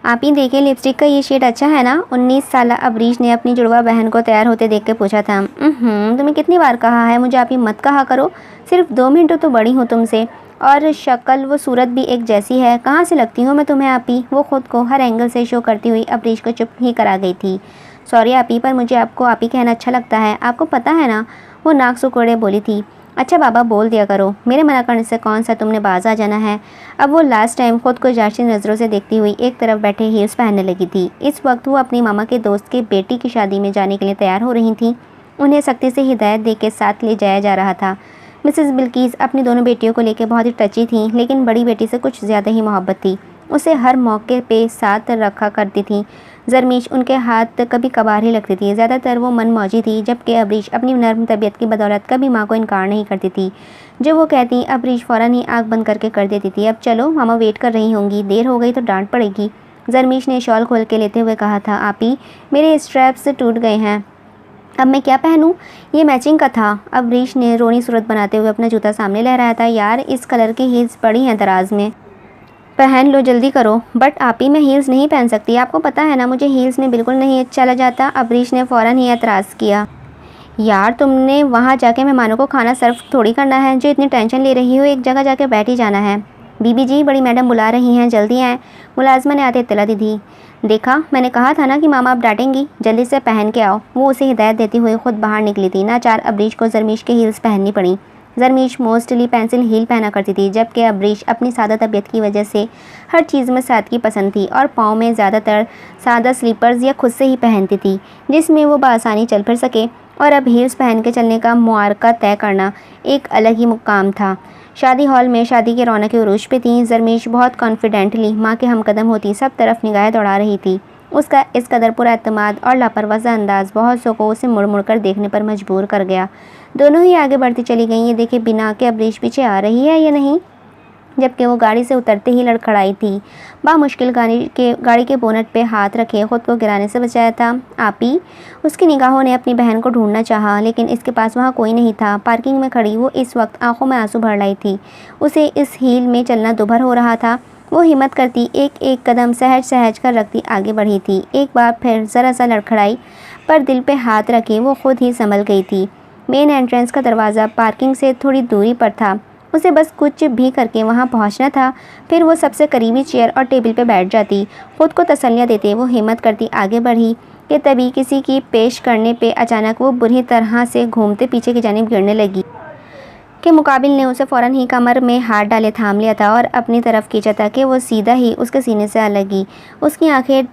आप ही देखिए, लिपस्टिक का ये शेड अच्छा है ना? 19 साला अबरीश ने अपनी जुड़वा बहन को तैयार होते देख के पूछा था। तुम्हें कितनी बार कहा है मुझे आप ही मत कहा करो, सिर्फ 2 मिनट तो बड़ी हूँ तुमसे, और शक्ल व सूरत भी एक जैसी है, कहाँ से लगती हूँ मैं तुम्हें आप ही? वो खुद को हर एंगल से शो करती हुई अबरीश को चुप ही करा गई थी। सॉरी आप ही, पर मुझे आपको आप ही कहना अच्छा लगता है, आपको पता है ना, वो नाक सुकोड़े बोली थी। अच्छा बाबा बोल दिया करो, मेरे मना करने से कौन सा तुमने बाज आ जाना है। अब वो लास्ट टाइम खुद को जांचती नज़रों से देखती हुई एक तरफ बैठे हील्स पहनने लगी थी। इस वक्त वो अपनी मामा के दोस्त के बेटी की शादी में जाने के लिए तैयार हो रही थी। उन्हें सख्ती से हिदायत दे के साथ ले जाया जा रहा था। मिसेस बिल्किस अपनी दोनों बेटियों को लेकर बहुत ही टची थी, लेकिन बड़ी बेटी से कुछ ज़्यादा ही मोहब्बत थी। उसे हर मौके पे साथ रखा करती थी। जरमीश उनके हाथ कभी कभार ही लगती थी, ज़्यादातर वो मनमौजी थी, जबकि अबरीश अपनी नर्म तबीयत की बदौलत कभी माँ को इनकार नहीं करती थी। जो वो कहती अबरीश फ़ौरन ही आँख बंद करके कर देती थी। अब चलो, मामा वेट कर रही होंगी, देर हो गई तो डांट पड़ेगी। जरमीश ने शॉल खोल के लेते हुए कहा था, आप ही मेरे स्ट्रैप्स टूट गए हैं, अब मैं क्या पहनूं? ये मैचिंग का था। अबरीश ने रोनी सूरत बनाते हुए अपना जूता सामने लहराया था। यार इस कलर की हील्स पड़ी हैं दराज में, पहन लो जल्दी करो। बट आप ही मैं हील्स नहीं पहन सकती, आपको पता है ना मुझे हील्स में बिल्कुल नहीं चला जाता। अबरीश ने फ़ौरन ही एतराज़ किया। यार तुमने वहाँ जाके मेहमानों को खाना सर्व थोड़ी करना है, जो इतनी टेंशन ले रही हो, एक जगह जाके बैठ ही जाना है। बीबी जी बड़ी मैडम बुला रही हैं, जल्दी आएँ, मुलाजमा ने आते इत्तला दी थी। देखा, मैंने कहा था ना कि मामा आप डांटेंगी, जल्दी से पहन के आओ। वो उसे हिदायत देती हुई खुद बाहर निकली थी। नाचार अबरीश को जरमीश के हील्स पहननी पड़ी। जरमीश मोस्टली पेंसिल हील पहना करती थी, जबकि अबरीश अपनी सादा तबीयत की वजह से हर चीज़ में सादगी पसंद थी और पाँव में ज़्यादातर सादा स्लीपर्स या खुद से ही पहनती थी, जिसमें वो बआसानी चल फिर सके। और अब हील्स पहन के चलने का मुआरका तय करना एक अलग ही मुकाम था। शादी हॉल में शादी की रौनक उरूज पे थी। जरमीश बहुत कॉन्फिडेंटली माँ के हमकदम होती सब तरफ निगाहें दौड़ा रही थी। उसका इस कदर पूरा एतमाद और लापरवाह अंदाज बहुत सौ को उसे मुड़ मुड़ कर देखने पर मजबूर कर गया। दोनों ही आगे बढ़ती चली गईं। ये देखे बिना कि अबरीश पीछे आ रही है या नहीं, जबकि वो गाड़ी से उतरते ही लड़खड़ाई थी। बामुश्किल गाड़ी के बोनट पे हाथ रखे खुद को गिराने से बचाया था। आप ही, उसकी निगाहों ने अपनी बहन को ढूंढना चाहा, लेकिन इसके पास वहाँ कोई नहीं था। पार्किंग में खड़ी वो इस वक्त आंखों में आंसू भर लाई थी। उसे इस हील में चलना दुभर हो रहा था। वो हिम्मत करती एक एक कदम सहज सहज कर रखती आगे बढ़ी थी। एक बार फिर ज़रा सा लड़खड़ाई, पर दिल पे हाथ रखे वो खुद ही संभल गई थी। मेन एंट्रेंस का दरवाज़ा पार्किंग से थोड़ी दूरी पर था। उसे बस कुछ भी करके वहां पहुंचना था, फिर वो सबसे करीबी चेयर और टेबल पे बैठ जाती। खुद को तसल्लियाँ देते वो हिम्मत करती आगे बढ़ी कि तभी किसी की पेश करने पे अचानक वो बुरी तरह से घूमते पीछे की जानिब गिरने लगी। के मुकाबिल ने उसे फ़ौरन ही कमर में हाथ डाले थाम लिया था और अपनी तरफ खींचा था कि वो सीधा ही उसके सीने से आ लगी। उसकी आंखें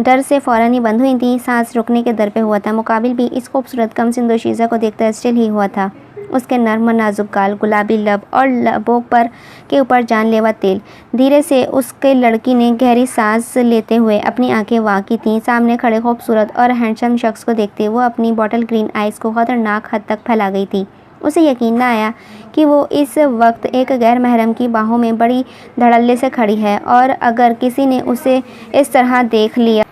डर से फ़ौरन ही बंद हुई थीं। सांस रुकने के दर पे हुआ था। मुकाबिल भी इस खूबसूरत कमसिन-दोशीज़ा को देखकर स्टिल ही हुआ था। उसके नर्म नाजुक गाल, गुलाबी लब और लबों पर के ऊपर जानलेवा तेल। धीरे से उसके लड़की ने गहरी सांस लेते हुए अपनी आंखें वाकी थीं। सामने खड़े खूबसूरत और हैंडसम शख्स को देखते वो अपनी बॉटल ग्रीन आइज़ को खतरनाक हद तक फैला गई थी। उसे यकीन न आया कि वो इस वक्त एक गैर महरम की बाहों में बड़ी धड़ल्ले से खड़ी है, और अगर किसी ने उसे इस तरह देख लिया,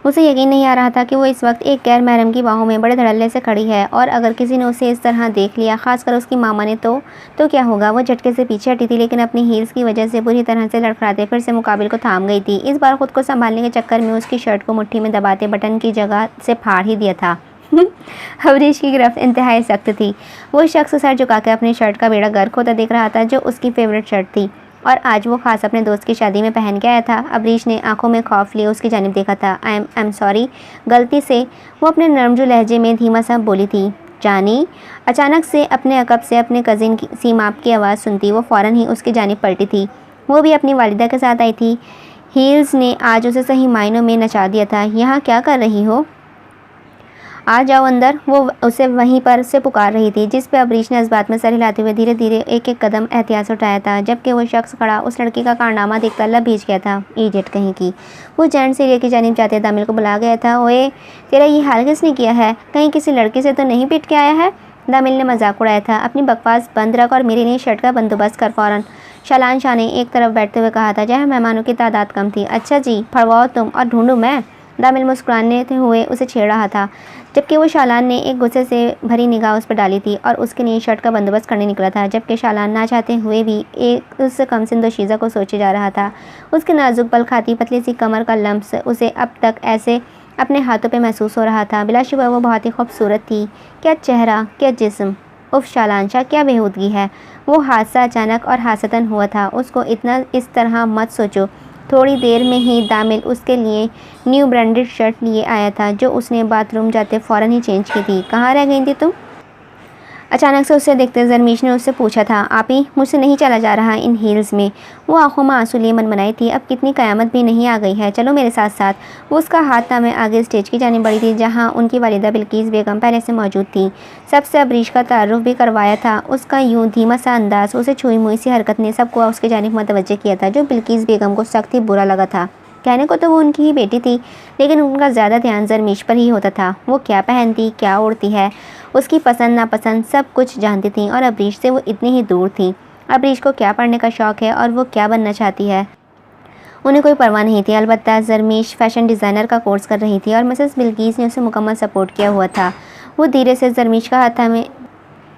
उसे यकीन नहीं आ रहा था कि वो इस वक्त एक गैर महरम की बाहों में बड़े धड़ल्ले से खड़ी है, और अगर किसी ने उसे इस तरह देख लिया, खासकर उसकी मामा ने, तो क्या होगा। वो झटके से पीछे हटी थी, लेकिन अपनी हील्स की वजह से बुरी तरह से लड़खड़ाते फिर से मुकाबिल को थाम गई थी। इस बार खुद को संभालने के चक्कर में उसकी शर्ट को मुट्ठी में दबाते बटन की जगह से फाड़ ही दिया था। अबरीश की गिरफ्त इंतहाई सख्त थी। वो शख्स सर झुका के अपनी शर्ट का बेड़ा गर्क होता देख रहा था, जो उसकी फेवरेट शर्ट थी और आज वो खास अपने दोस्त की शादी में पहन के आया था। अबरीश ने आंखों में खौफ लिए उसकी जानिब देखा था। आई एम सॉरी, गलती से, वो अपने नरमजू लहजे में धीमा सा बोली थी। जानी, अचानक से अपने अकब से अपने कज़िन की सीमाप की आवाज़ सुनती वो फ़ौरन ही उसकी जानिब पलटी थी। वो भी अपनी वालिदा के साथ आई थी। हील्स ने आज उसे सही मायनों में नचा दिया था। यहाँ क्या कर रही हो, आ जाओ अंदर, वो उसे वहीं पर से पुकार रही थी, जिस पे अबरीश ने इस बात में सर हिलाते हुए धीरे धीरे एक एक कदम एहतियात से उठाया था, जबकि वो शख्स खड़ा उस लड़की का कारनामा देखकर लब भीज गया था। इडियट कहीं की। वो जेंट्स एरिया की जानिब जाते दामिल को बुला गया था। ओए, तेरा ये हाल किसने किया है? कहीं किसी लड़की से तो नहीं पिट के आया है? दामिल ने मजाक उड़ाया था। अपनी बकवास बंद रख और मेरी नई शर्ट का बंदोबस्त कर फ़ौरन। शालान शाह ने एक तरफ बैठते हुए कहा था, जहाँ मेहमानों की तादाद कम थी। अच्छा जी, फड़वाओ तुम और ढूंढूं मैं। दामिल मुस्कुराने हुए उसे छेड़ रहा था, जबकि वो शालान ने एक गुस्से से भरी निगाह उस पर डाली थी और उसके लिए शर्ट का बंदोबस्त करने निकला था, जबकि शालान ना चाहते हुए भी एक उस कमसिन दोशीज़ा को सोचे जा रहा था। उसके नाजुक पल खाती पतली सी कमर का लम्स उसे अब तक ऐसे अपने हाथों पे महसूस हो रहा था। बिलाशुबह वो बहुत ही खूबसूरत थी। क्या चेहरा, क्या जिस्म, उफ शालानशाह, क्या बेहूदगी है। वो हादसा अचानक और हासतन हुआ था। उसको इतना इस तरह मत सोचो। थोड़ी देर में ही दामिल उसके लिए न्यू ब्रांडेड शर्ट लिए आया था, जो उसने बाथरूम जाते फ़ौरन ही चेंज की थी। कहाँ रह गई थी तुम? अचानक से उसे देखते जरमीश ने उससे पूछा था। आप ही, मुझसे नहीं चला जा रहा इन हील्स में। वो आंखों में आंसू लिए मनमनाई थी। अब कितनी क़यामत भी नहीं आ गई है, चलो मेरे साथ साथ। वो उसका हाथ थामे आगे स्टेज की जाने बढ़ी थी, जहाँ उनकी वालिदा बिल्किस बेगम पहले से मौजूद थी। सबसे अबरीश का तारुफ भी करवाया था। उसका यूँ धीमा सा अंदाज, उसे छुई मुई सी हरकत ने सबको उसके जानिब मुतवज्जे किया था, जो बिल्किस बेगम को सख्त ही बुरा लगा था। कहने को तो वो उनकी ही बेटी थी, लेकिन उनका ज़्यादा ध्यान जरमीश पर ही होता था। वो क्या पहनती, क्या उड़ती है, उसकी पसंद नापसंद सब कुछ जानती थी और अबरीश से वो इतनी ही दूर थी। अबरीश को क्या पढ़ने का शौक़ है और वो क्या बनना चाहती है, उन्हें कोई परवाह नहीं थी। अलबत्ता जरमीश फ़ैशन डिज़ाइनर का कोर्स कर रही थी और मिसेस बिल्किस ने उसे मुकम्मल सपोर्ट किया हुआ था। वो धीरे से जरमीश का हाथ थामे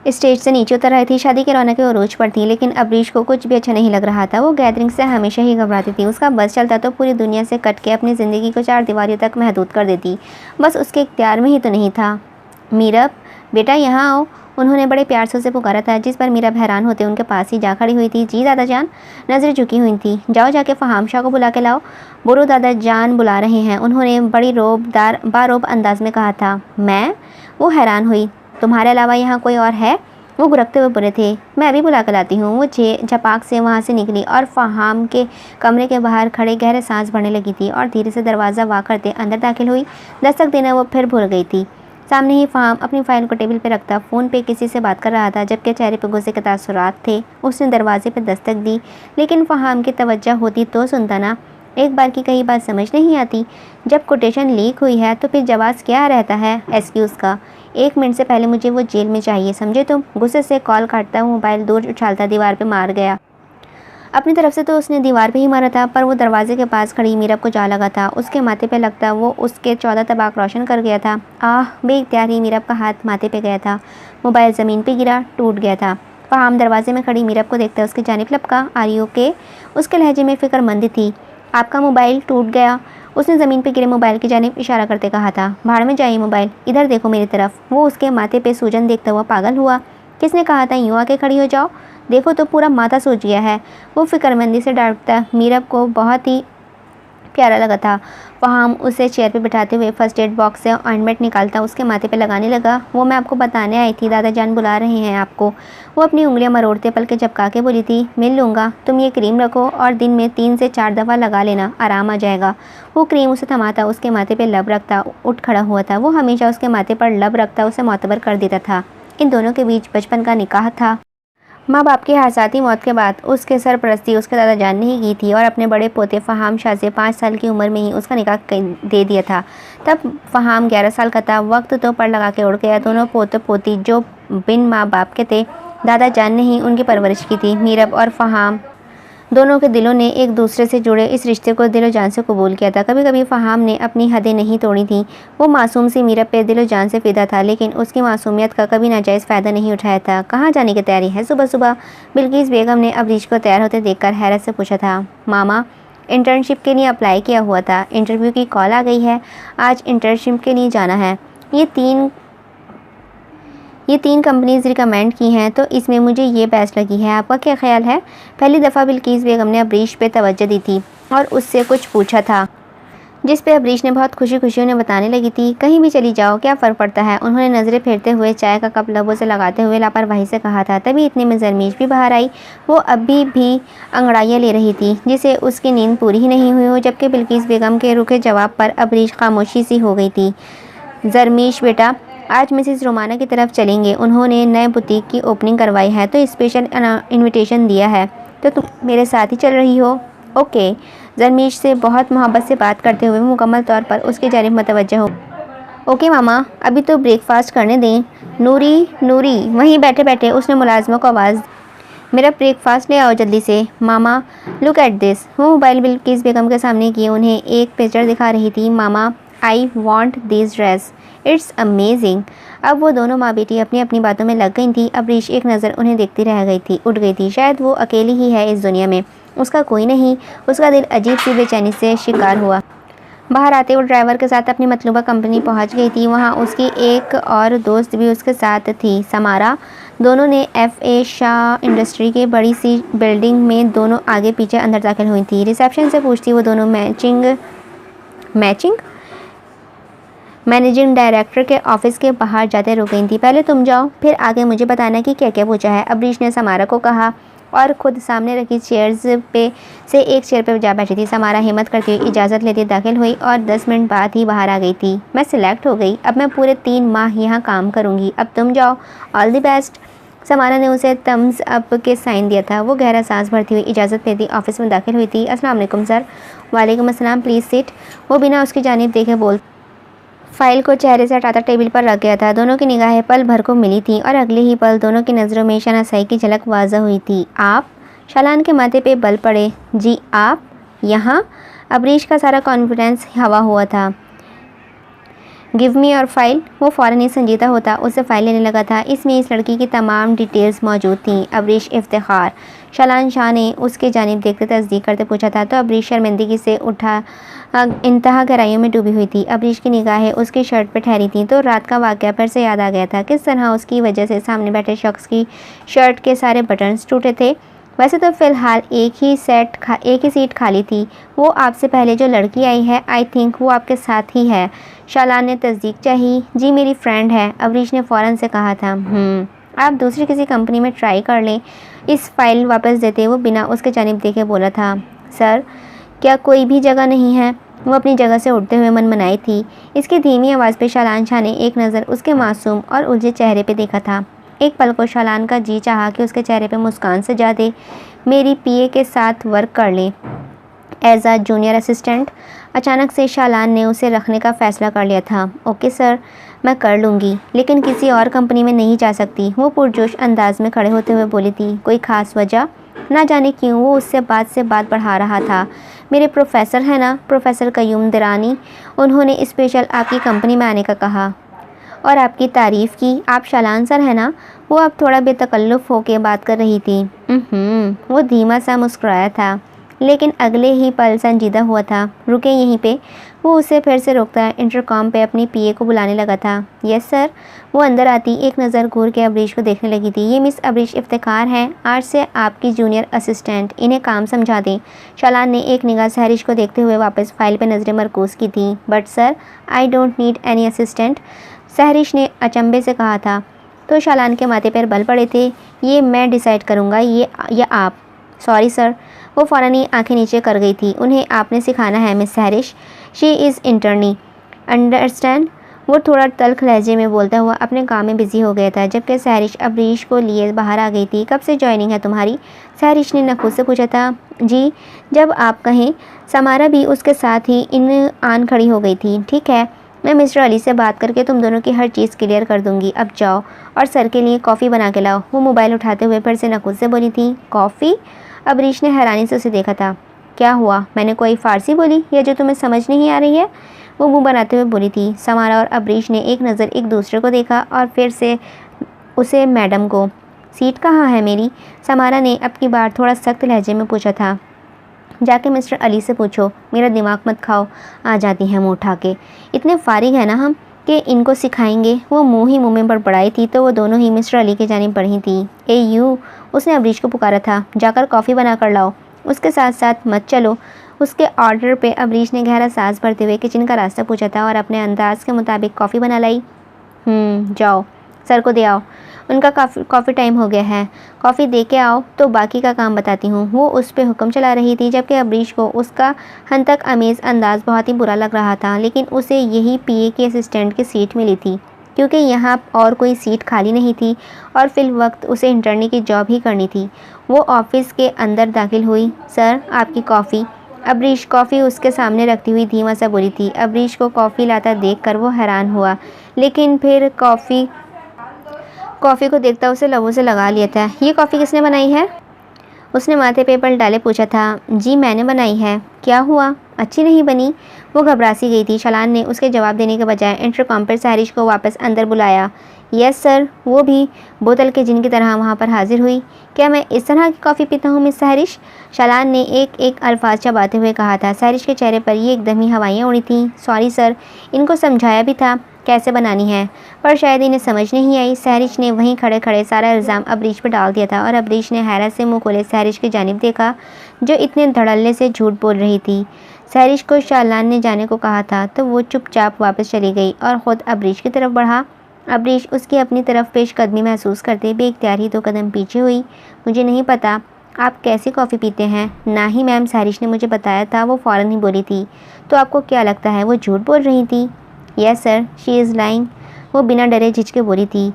स्टेज से नीचे उतर आई थी। शादी की रौनकें उरूज पर थी, लेकिन अबरीश को कुछ भी अच्छा नहीं लग रहा था। वो गैदरिंग से हमेशा ही घबराती थी। उसका बस चलता तो पूरी दुनिया से कट के अपनी ज़िंदगी को 4 दीवारियों तक महदूद कर देती। बस उसके इख्तियार में ही तो नहीं था। मीरब, बेटा यहाँ आओ, उन्होंने बड़े प्यार से उसे पुकारा था, जिस पर मीरब हैरान होते उनके पास ही जा खड़ी हुई थी। जी दादा जान, नज़रें झुकी हुई थी। जाओ जाके फ़हाम शाह को बुला के लाओ, बुरो दादा जान बुला रहे हैं, उन्होंने बड़ी बारोब अंदाज में कहा था। मैं? वो हैरान हुई। तुम्हारे अलावा यहाँ कोई और है? वो गुरकते हुए बोले थे। मैं अभी बुला कर लाती हूँ। वो झपाक से वहाँ से निकली और फ़हाम के कमरे के बाहर खड़े गहरे सांस भरने लगी थी और धीरे से दरवाज़ा वाक करते अंदर दाखिल हुई। दस्तक देना वो फिर भूल गई थी। सामने ही फ़हाम अपनी फ़ाइल को टेबल पर रखता फ़ोन पे किसी से बात कर रहा था, जबकि चेहरे पर गुस्से के तासुरात थे। उसने दरवाजे पर दस्तक दी, लेकिन फ़हाम की तवज्जो होती तो सुनता ना। एक बार की कई बात समझ नहीं आती। जब कोटेशन लीक हुई है तो फिर जवाब क्या रहता है एक्सक्यूज़ का। 1 मिनट से पहले मुझे वो जेल में चाहिए, समझे तुम? गुस्से से कॉल काटता हुआ मोबाइल दूर उछालता दीवार पे मार गया। अपनी तरफ से तो उसने दीवार पे ही मारा था, पर वो दरवाजे के पास खड़ी मीरब को जा लगा था। उसके माथे पे लगता वो उसके 14 तबाक रोशन कर गया था। बेइख्तियार ही मीरब का हाथ माथे पे गया था। मोबाइल ज़मीन पे गिरा, टूट गया था। फ़हाम दरवाजे में खड़ी मीरब को देखता उसकी जानिब लपका। Are you okay? उसके लहजे में फ़िक्रमंदी थी। आपका मोबाइल टूट गया? उसने ज़मीन पे गिरे मोबाइल की जानिब इशारा करते कहा था। भाड़ में जाइए मोबाइल, इधर देखो मेरी तरफ। वो उसके माथे पे सूजन देखता हुआ पागल हुआ। किसने कहा था यूँ आके खड़ी हो जाओ? देखो तो पूरा माथा सूज गया है। वो फिक्रमंदी से डांटता मीरब को बहुत ही प्यारा लगा था। फ़हाम उसे चेयर पे बिठाते हुए फर्स्ट एड बॉक्स से ऑइंटमेंट निकालता उसके माथे पे लगाने लगा। वो मैं आपको बताने आई थी, दादा जान बुला रहे हैं आपको। वो अपनी उंगलियां मरोड़ते पलके झपका के बोली थी। मिल लूँगा, तुम ये क्रीम रखो और दिन में 3 से 4 दफ़ा लगा लेना, आराम आ जाएगा। वो क्रीम उसे थमाता उसके माथे पर लब रखता उठ खड़ा हुआ था। वो हमेशा उसके माथे पर लब रखता उसे मोतबर कर देता था। इन दोनों के बीच बचपन का निकाह था। माँ बाप की हादसाती मौत के बाद उसके सरपरस्ती उसके दादा जान ने ही की थी और अपने बड़े पोते फ़हाम शाह से 5 साल की उम्र में ही उसका निकाह दे दिया था। तब फ़हाम 11 साल का था। वक्त तो पड़ लगा के उड़ गया। दोनों पोते पोती जो बिन माँ बाप के थे, दादा जान ने ही उनकी परवरिश की थी। मीरब और फ़हाम दोनों के दिलों ने एक दूसरे से जुड़े इस रिश्ते को दिलो जान से कबूल किया था। कभी कभी फ़हाम ने अपनी हदें नहीं तोड़ी थीं। वो मासूम सी मीरब पे दिलो जान से फ़िदा था, लेकिन उसकी मासूमियत का कभी नाजायज़ फ़ायदा नहीं उठाया था। कहाँ जाने की तैयारी है सुबह सुबह? बिल्किस बेगम ने अबरीश को तैयार होते देखकर हैरत से पूछा था। मामा, इंटर्नशिप के लिए अप्लाई किया हुआ था, इंटरव्यू की कॉल आ गई है, आज इंटर्नशिप के लिए जाना है। ये तीन कंपनीज रिकमेंड की हैं, तो इसमें मुझे ये बेस्ट लगी है। आपका क्या ख्याल है? पहली दफ़ा बिल्किस बेगम ने अबरीश पे तवज्जो दी थी और उससे कुछ पूछा था, जिस पे अबरीश ने बहुत खुशी खुशी उन्हें बताने लगी थी। कहीं भी चली जाओ, क्या फ़र्क पड़ता है? उन्होंने नज़रें फेरते हुए चाय का कप लबों से लगाते हुए लापरवाही से कहा था। तभी इतने में जरमीश भी बाहर आई। वो अभी भी अंगड़ाइयाँ ले रही थी, जिसे उसकी नींद पूरी ही नहीं हुई हो, जबकि बिल्किस बेगम के रुखे जवाब पर अबरीश खामोशी सी हो गई थी। जरमीश बेटा, आज मिसेस रोमाना की तरफ चलेंगे। उन्होंने नए बुटीक की ओपनिंग करवाई है, तो स्पेशल इनविटेशन दिया है, तो तुम मेरे साथ ही चल रही हो? ओके। जरमीश से बहुत मोहब्बत से बात करते हुए मुकम्मल तौर पर उसकी जानिब मुतवज्जह हो। ओके मामा, अभी तो ब्रेकफास्ट करने दें। नूरी नूरी वहीं बैठे बैठे उसने मुलाजमों को आवाज़, मेरा ब्रेकफास्ट ले आओ जल्दी से। Mama look at this. वो मोबाइल बिल्किस बेगम के सामने किए उन्हें एक पिक्चर दिखा रही थी। Mama I want this dress, it's amazing. अब वो दोनों माँ बेटी अपनी अपनी बातों में लग गई थी। अबरीश एक नज़र उन्हें देखती रह गई थी, उठ गई थी। शायद वो अकेली ही है इस दुनिया में, उसका कोई नहीं। उसका दिल अजीब सी बेचैनी से शिकार हुआ। बाहर आते वो ड्राइवर के साथ अपनी मतलूबा कंपनी पहुंच गई थी। वहां उसकी एक और दोस्त भी उसके साथ थी, समारा। दोनों ने FA शाह इंडस्ट्री के बड़ी सी बिल्डिंग में दोनों आगे पीछे अंदर दाखिल हुई थी। रिसेप्शन से पूछती वो दोनों मैनेजिंग डायरेक्टर के ऑफिस के बाहर जाते रुक गई थी। पहले तुम जाओ, फिर आगे मुझे बताना कि क्या क्या पूछा है, अबरीश ने समारा को कहा और खुद सामने रखी चेयर्स पे से एक चेयर पे जा बैठी थी। समारा हिम्मत करके इजाज़त लेती दाखिल हुई और 10 मिनट बाद ही बाहर आ गई थी। मैं सिलेक्ट हो गई, अब मैं पूरे 3 माह यहाँ काम करूँगी, अब तुम जाओ, ऑल द बेस्ट। समारा ने उसे थम्स अप के साइन दिया था। वो गहरा सांस भरती हुई इजाज़त लेती ऑफिस में दाखिल हुई थी। अस्सलाम वालेकुम सर। वालेकुम अस्सलाम, प्लीज़ सिट। वो बिना उसकी जानिब देखे बोल फाइल को चेहरे से हटाता टेबल पर रख गया था। दोनों की निगाहें पल भर को मिली थीं और अगले ही पल दोनों की नज़रों में शनासाई की झलक वाज़ह हुई थी। आप? शालान के माथे पे बल पड़े। जी आप यहाँ? अबरीश का सारा कॉन्फिडेंस हवा हुआ था। गिव मी और फाइल। वो फ़ौरन ही संजीदा होता उससे फाइल लेने लगा था। इसमें इस लड़की की तमाम डिटेल्स मौजूद थीं। अबरीश इफ्तिखार। शालान शाह ने उसके जानिब देखते तस्दीक करते पूछा था तो अबरीश शर्मिंदगी से उठा इंतहा गहराइयों में डूबी हुई थी। अबरीश की निगाहें उसकी शर्ट पर ठहरी थीं तो रात का वाक़या फिर से याद आ गया था। किस तरह उसकी वजह से सामने बैठे शख्स की शर्ट के सारे बटन्स टूटे थे। वैसे तो फ़िलहाल एक ही सीट खाली थी। वो आपसे पहले जो लड़की आई है, आई थिंक वो आपके साथ ही है। शालान ने तस्दीक चाही। जी मेरी फ्रेंड है, अबरीश ने फ़ौरन से कहा था। आप दूसरी किसी कंपनी में ट्राई कर लें। इस फाइल वापस देते वो बिना उसके जानिब देखे बोला था। सर क्या कोई भी जगह नहीं है? वो अपनी जगह से उठते हुए मनमनाई थी। इसकी धीमी आवाज़ पे शालान शाह ने एक नज़र उसके मासूम और उलझे चेहरे पे देखा था। एक पल को शालान का जी चाहा कि उसके चेहरे पे मुस्कान सजा दे। मेरी PA के साथ वर्क कर लें एज आ जूनियर असिस्टेंट। अचानक से शालान ने उसे रखने का फ़ैसला कर लिया था। ओके सर, मैं कर लूँगी, लेकिन किसी और कंपनी में नहीं जा सकती। वो पुरजोश अंदाज में खड़े होते हुए बोली थी। कोई ख़ास वजह? ना जाने क्यों वो उससे बात बढ़ा रहा था। मेरे प्रोफेसर हैं ना, प्रोफेसर कयूम दरानी, उन्होंने स्पेशल आपकी कंपनी में आने का कहा और आपकी तारीफ़ की। आप शालान सर हैं ना? वो अब थोड़ा बेतकल्लुफ़ होकर बात कर रही थी। वो धीमा सा मुस्कुराया था लेकिन अगले ही पल संजीदा हुआ था। रुके यहीं पे। वो उसे फिर से रोकता इंटरकॉम पे अपनी PA को बुलाने लगा था। Yes sir. वो अंदर आती एक नज़र घूर के अबरीश को देखने लगी थी। ये मिस अबरीश इफ्तिखार हैं, आज से आपकी जूनियर असिस्टेंट, इन्हें काम समझा दें। शालान ने एक निगाह सहरिश को देखते हुए वापस फाइल पे नज़रें मरकूज़ की थी। But sir I don't need any assistant, Sahrish ने अचंभे से कहा था। तो शालान के माथे पर बल पड़े थे। ये मैं डिसाइड करूँगा, ये या आप? Sorry sir. वो फ़ौरन ही आंखें नीचे कर गई थी। उन्हें आपने सिखाना है miss Sahrish, she is internee, understand. वो थोड़ा तल्ख लहजे में बोलता हुआ अपने काम में बिज़ी हो गया था जबकि सहरिश अबरीश को लिए बाहर आ गई थी। कब से ज्वाइनिंग है तुम्हारी? सहरिश ने नखुद से पूछा था। जी जब आप कहें। समारा भी उसके साथ ही आन खड़ी हो गई थी। ठीक है, मैं मिस्टर अली से बात करके तुम दोनों की हर चीज़ क्लियर कर दूंगी। अब जाओ और सर के लिए कॉफ़ी बना के लाओ। वो मोबाइल उठाते हुए फिर से नखुद से बोली थी। कॉफ़ी? अबरीश ने हैरानी से उसे देखा था। क्या हुआ, मैंने कोई फ़ारसी बोली या जो तुम्हें समझ नहीं आ रही है? वो मुंह बनाते हुए बोली थी। समारा और अबरीश ने एक नज़र एक दूसरे को देखा और फिर से उसे मैडम को। सीट कहाँ है मेरी? समारा ने अब की बार थोड़ा सख्त लहजे में पूछा था। जाके मिस्टर अली से पूछो, मेरा दिमाग मत खाओ। आ जाती हैं मुँह उठा के। इतने फारिग है ना हम कि इनको सिखाएंगे। वो मुँह ही मुँह में बड़बड़ाई थी तो वो दोनों ही मिस्टर अली के जानिब बढ़ी थी। ए यू, उसने अबरीश को पुकारा था। जाकर कॉफ़ी बना कर लाओ। उसके साथ साथ मत चलो। उसके ऑर्डर पे अबरीश ने गहरा सांस भरते हुए किचन का रास्ता पूछा था और अपने अंदाज के मुताबिक कॉफ़ी बना लाई। जाओ सर को दे आओ, उनका कॉफ़ी टाइम हो गया है। कॉफ़ी दे के आओ तो बाकी का काम बताती हूँ। वो उस पर हुक्म चला रही थी जबकि अबरीश को उसका हंतक अमेज़ अंदाज़ बहुत ही बुरा लग रहा था। लेकिन उसे यही PA की असिस्टेंट की सीट मिली थी क्योंकि यहाँ और कोई सीट खाली नहीं थी और फिल वक्त उसे इंटर्नी की जॉब ही करनी थी। वो ऑफिस के अंदर दाखिल हुई। सर आपकी कॉफ़ी। अबरीश कॉफ़ी उसके सामने रखती हुई धीमा सा बोली थी। अबरीश को कॉफ़ी लाता देखकर वो हैरान हुआ लेकिन फिर कॉफ़ी को देखता उसे लबों से लगा लिया था। ये कॉफ़ी किसने बनाई है? उसने माथे पे पल डाले पूछा था। जी मैंने बनाई है। क्या हुआ? अच्छी नहीं बनी। वो घबरा सी गई थी। शलान ने उसके जवाब देने के बजाय इंटरकॉम पर सहरिश को वापस अंदर बुलाया। यस सर, वो भी बोतल के जिन की तरह वहाँ पर हाजिर हुई। क्या मैं इस तरह की कॉफ़ी पीता हूँ मिस सहरिश? शलान ने एक एक अल्फाज चबाते हुए कहा था। सहरिश के चेहरे पर ये एकदम ही हवाइयाँ उड़ी थीं। सॉरी सर, इनको समझाया भी था कैसे बनानी है, पर शायद इन्हें समझ नहीं आई। सहरिश ने वहीं खड़े खड़े सारा इल्ज़ाम अबरीश पर डाल दिया था और अबरीश ने हैरत से मुंह खोले सहरिश की जानिब देखा, जो इतने धड़ल्ले से झूठ बोल रही थी। सहरिश को शलान ने जाने को कहा था तो वो चुपचाप वापस चली गई और ख़ुद अबरीश की तरफ बढ़ा। अबरीश उसकी अपनी तरफ पेशकदमी महसूस करते बेइख्तियार ही 2 कदम पीछे हुई। मुझे नहीं पता आप कैसी कॉफ़ी पीते हैं। ना ही मैम, सहरिश ने मुझे बताया था। वो फ़ौरन ही बोली थी। तो आपको क्या लगता है वो झूठ बोल रही थी? Yes sir, she is lying. वो बिना डरे झिझके बोली थी।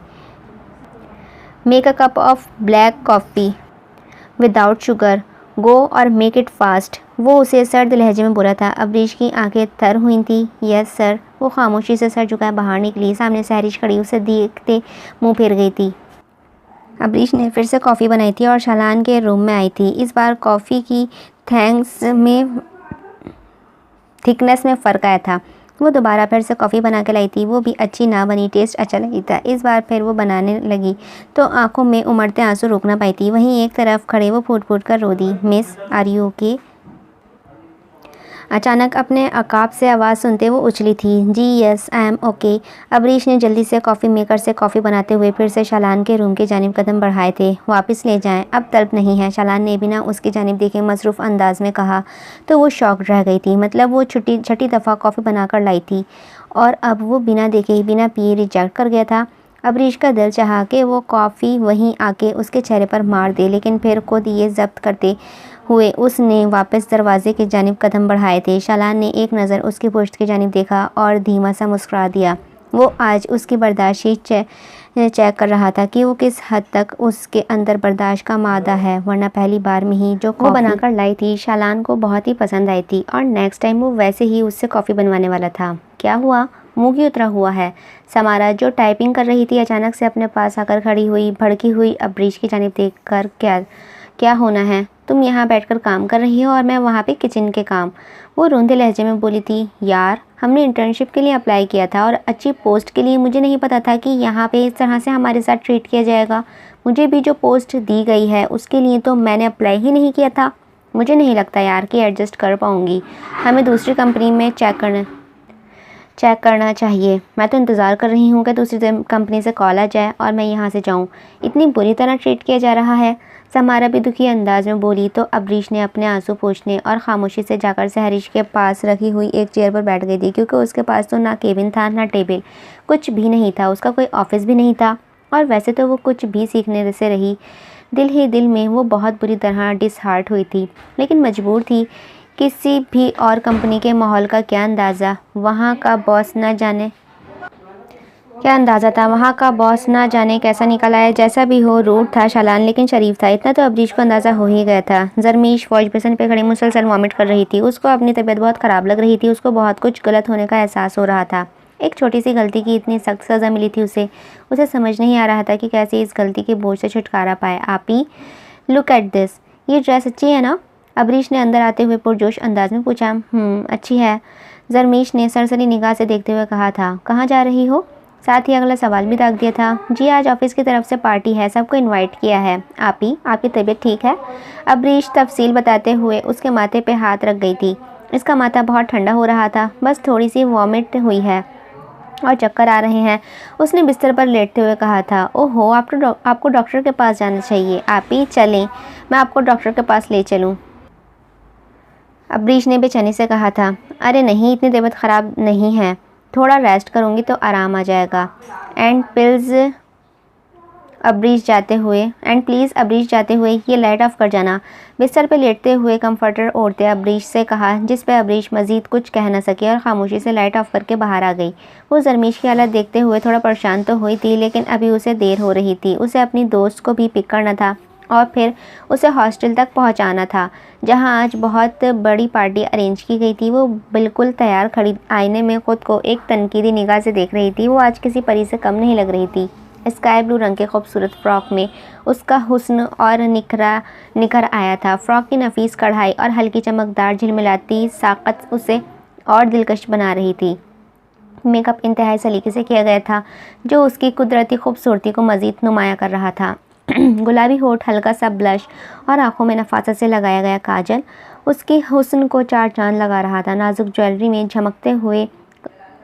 Make a cup of black coffee without sugar, go और मेक इट फास्ट। वो उसे सर्द लहजे में बोला था। अबरीश की आंखें तर हुई थी। Yes sir. वो खामोशी से सर झुकाए बाहर निकली। सामने सहरिश खड़ी उसे देखते मुंह फेर गई थी। अबरीश ने फिर से कॉफ़ी बनाई थी और शलान के रूम में आई थी। इस बार कॉफ़ी की थिकनेस में फ़र्क आया था। वो दोबारा फिर से कॉफ़ी बना के लाई थी। वो भी अच्छी ना बनी, टेस्ट अच्छा नहीं था। इस बार फिर वो बनाने लगी तो आंखों में उमड़ते आंसू रोक ना पाई थी। वहीं एक तरफ खड़े वो फूट फूट कर रो दी। Miss, are you okay? अचानक अपने अकाब से आवाज़ सुनते वो उछली थी। जी yes, I am okay. Abrish ने जल्दी से कॉफ़ी मेकर से कॉफ़ी बनाते हुए फिर से शलान के रूम की जानिब कदम बढ़ाए थे। वापस ले जाएं, अब तलब नहीं है, शलान ने बिना उसकी जानिब देखे मसरूफ़ अंदाज में कहा। तो वो शॉक्ड रह गई थी। मतलब वो छठी दफ़ा कॉफ़ी बनाकर लाई थी और अब वो बिना देखे ही बिना पिए रिजेक्ट कर गया था। अबरीश का दिल चाहा कि वो कॉफ़ी वहीं आके उसके चेहरे पर मार दे, लेकिन फिर खुद ये ज़ब्त करते हुए उसने वापस दरवाजे की जानिब कदम बढ़ाए थे। शलान ने एक नज़र उसकी पुश्त की जानिब देखा और धीमा सा मुस्कुरा दिया। वो आज उसकी बर्दाश्त चेक कर रहा था कि वो किस हद तक उसके अंदर बर्दाश्त का मादा है, वरना पहली बार में ही जो वो बनाकर लाई थी शलान को बहुत ही पसंद आई थी और नेक्स्ट टाइम वो वैसे ही उससे कॉफ़ी बनवाने वाला था। क्या हुआ? मुँह क्यों उतरा हुआ है? समारा, जो टाइपिंग कर रही थी, अचानक से अपने पास आकर खड़ी हुई। भड़की हुई अबरीश की जानिब देख कर क्या होना है? तुम यहाँ बैठकर काम कर रही हो और मैं वहाँ पे किचन के काम। वो रोंदे लहजे में बोली थी। यार, हमने इंटर्नशिप के लिए अप्लाई किया था और अच्छी पोस्ट के लिए। मुझे नहीं पता था कि यहाँ पे इस तरह से हमारे साथ ट्रीट किया जाएगा। मुझे भी जो पोस्ट दी गई है उसके लिए तो मैंने अप्लाई ही नहीं किया था। मुझे नहीं लगता यार कि एडजस्ट कर पाऊँगी। हमें दूसरी कंपनी में चेक करना चाहिए। मैं तो इंतज़ार कर रही हूँ कि दूसरी कंपनी से कॉल आ जाए और मैं यहाँ से जाऊँ। इतनी बुरी तरह ट्रीट किया जा रहा है। समारा भी दुखी अंदाज में बोली तो अबरीश ने अपने आंसू पोंछने और खामोशी से जाकर सहरिश के पास रखी हुई एक चेयर पर बैठ गई थी, क्योंकि उसके पास तो ना केबिन था ना टेबल, कुछ भी नहीं था। उसका कोई ऑफिस भी नहीं था और वैसे तो वो कुछ भी सीखने से रही। दिल ही दिल में वो बहुत बुरी तरह डिसहार्ट हुई थी, लेकिन मजबूर थी। किसी भी और कंपनी के माहौल का क्या अंदाज़ा, वहाँ का बॉस ना जाने कैसा निकल आया। जैसा भी हो, रूट था शलान लेकिन शरीफ था, इतना तो अबरीश को अंदाज़ा हो ही गया था। जरमीश वॉश बेसिन पे खड़ी मुसलसल वॉमिट कर रही थी। उसको अपनी तबीयत बहुत ख़राब लग रही थी। उसको बहुत कुछ गलत होने का एहसास हो रहा था। एक छोटी सी गलती की इतनी सख्त सज़ा मिली थी उसे समझ नहीं आ रहा था कि कैसे इस गलती के बोझ से छुटकारा पाए। आपी, लुक एट दिस, ये ड्रेस अच्छी है ना? अबरीश ने अंदर आते हुए पुरजोश अंदाज में पूछा। अच्छी है, जरमीश ने सरसरी निगाह से देखते हुए कहा था। कहाँ जा रही हो? साथ ही अगला सवाल भी दाग दिया था। जी, आज ऑफिस की तरफ से पार्टी है, सबको इनवाइट किया है। आपी, आपकी तबीयत ठीक है? अबरीश तफसील बताते हुए उसके माथे पे हाथ रख गई थी। इसका माथा बहुत ठंडा हो रहा था, बस थोड़ी सी वॉमिट हुई है और चक्कर आ रहे हैं। उसने बिस्तर पर लेटते हुए कहा था। ओहो, आपको डॉक्टर के पास जाना चाहिए। आपी, चलें, मैं आपको डॉक्टर के पास ले चलूँ? अबरीश ने बेचैनी से कहा था। अरे नहीं, इतनी तबीयत ख़राब नहीं है, थोड़ा रेस्ट करूँगी तो आराम आ जाएगा। एंड प्लीज़ अबरीश जाते हुए ये लाइट ऑफ कर जाना। बिस्तर पे लेटते हुए कंफर्टर ओढ़ते अबरीश से कहा, जिस पे अबरीश मज़ीद कुछ कह न सके और खामोशी से लाइट ऑफ करके बाहर आ गई। वो जरमीश की हालत देखते हुए थोड़ा परेशान तो हुई थी, लेकिन अभी उसे देर हो रही थी। उसे अपनी दोस्त को भी पिक करना था और फिर उसे हॉस्टल तक पहुंचाना था, जहां आज बहुत बड़ी पार्टी अरेंज की गई थी। वो बिल्कुल तैयार खड़ी आईने में खुद को एक तनकीदी निगाह से देख रही थी। वो आज किसी परी से कम नहीं लग रही थी। स्काई ब्लू रंग के खूबसूरत फ़्रॉक में उसका हुस्न और निखर आया था। फ़्रॉक की नफीस कढ़ाई और हल्की चमकदार झिलमिलाती साक़त उसे और दिलकश बना रही थी। मेकअप इंतहाई सलीके से किया गया था, जो उसकी कुदरती खूबसूरती को मज़ीद नुमाया कर रहा था। गुलाबी होठ, हल्का सा ब्लश और आंखों में नफासत से लगाया गया काजल उसके हुस्न को चार चांद लगा रहा था। नाजुक ज्वेलरी में झमकते हुए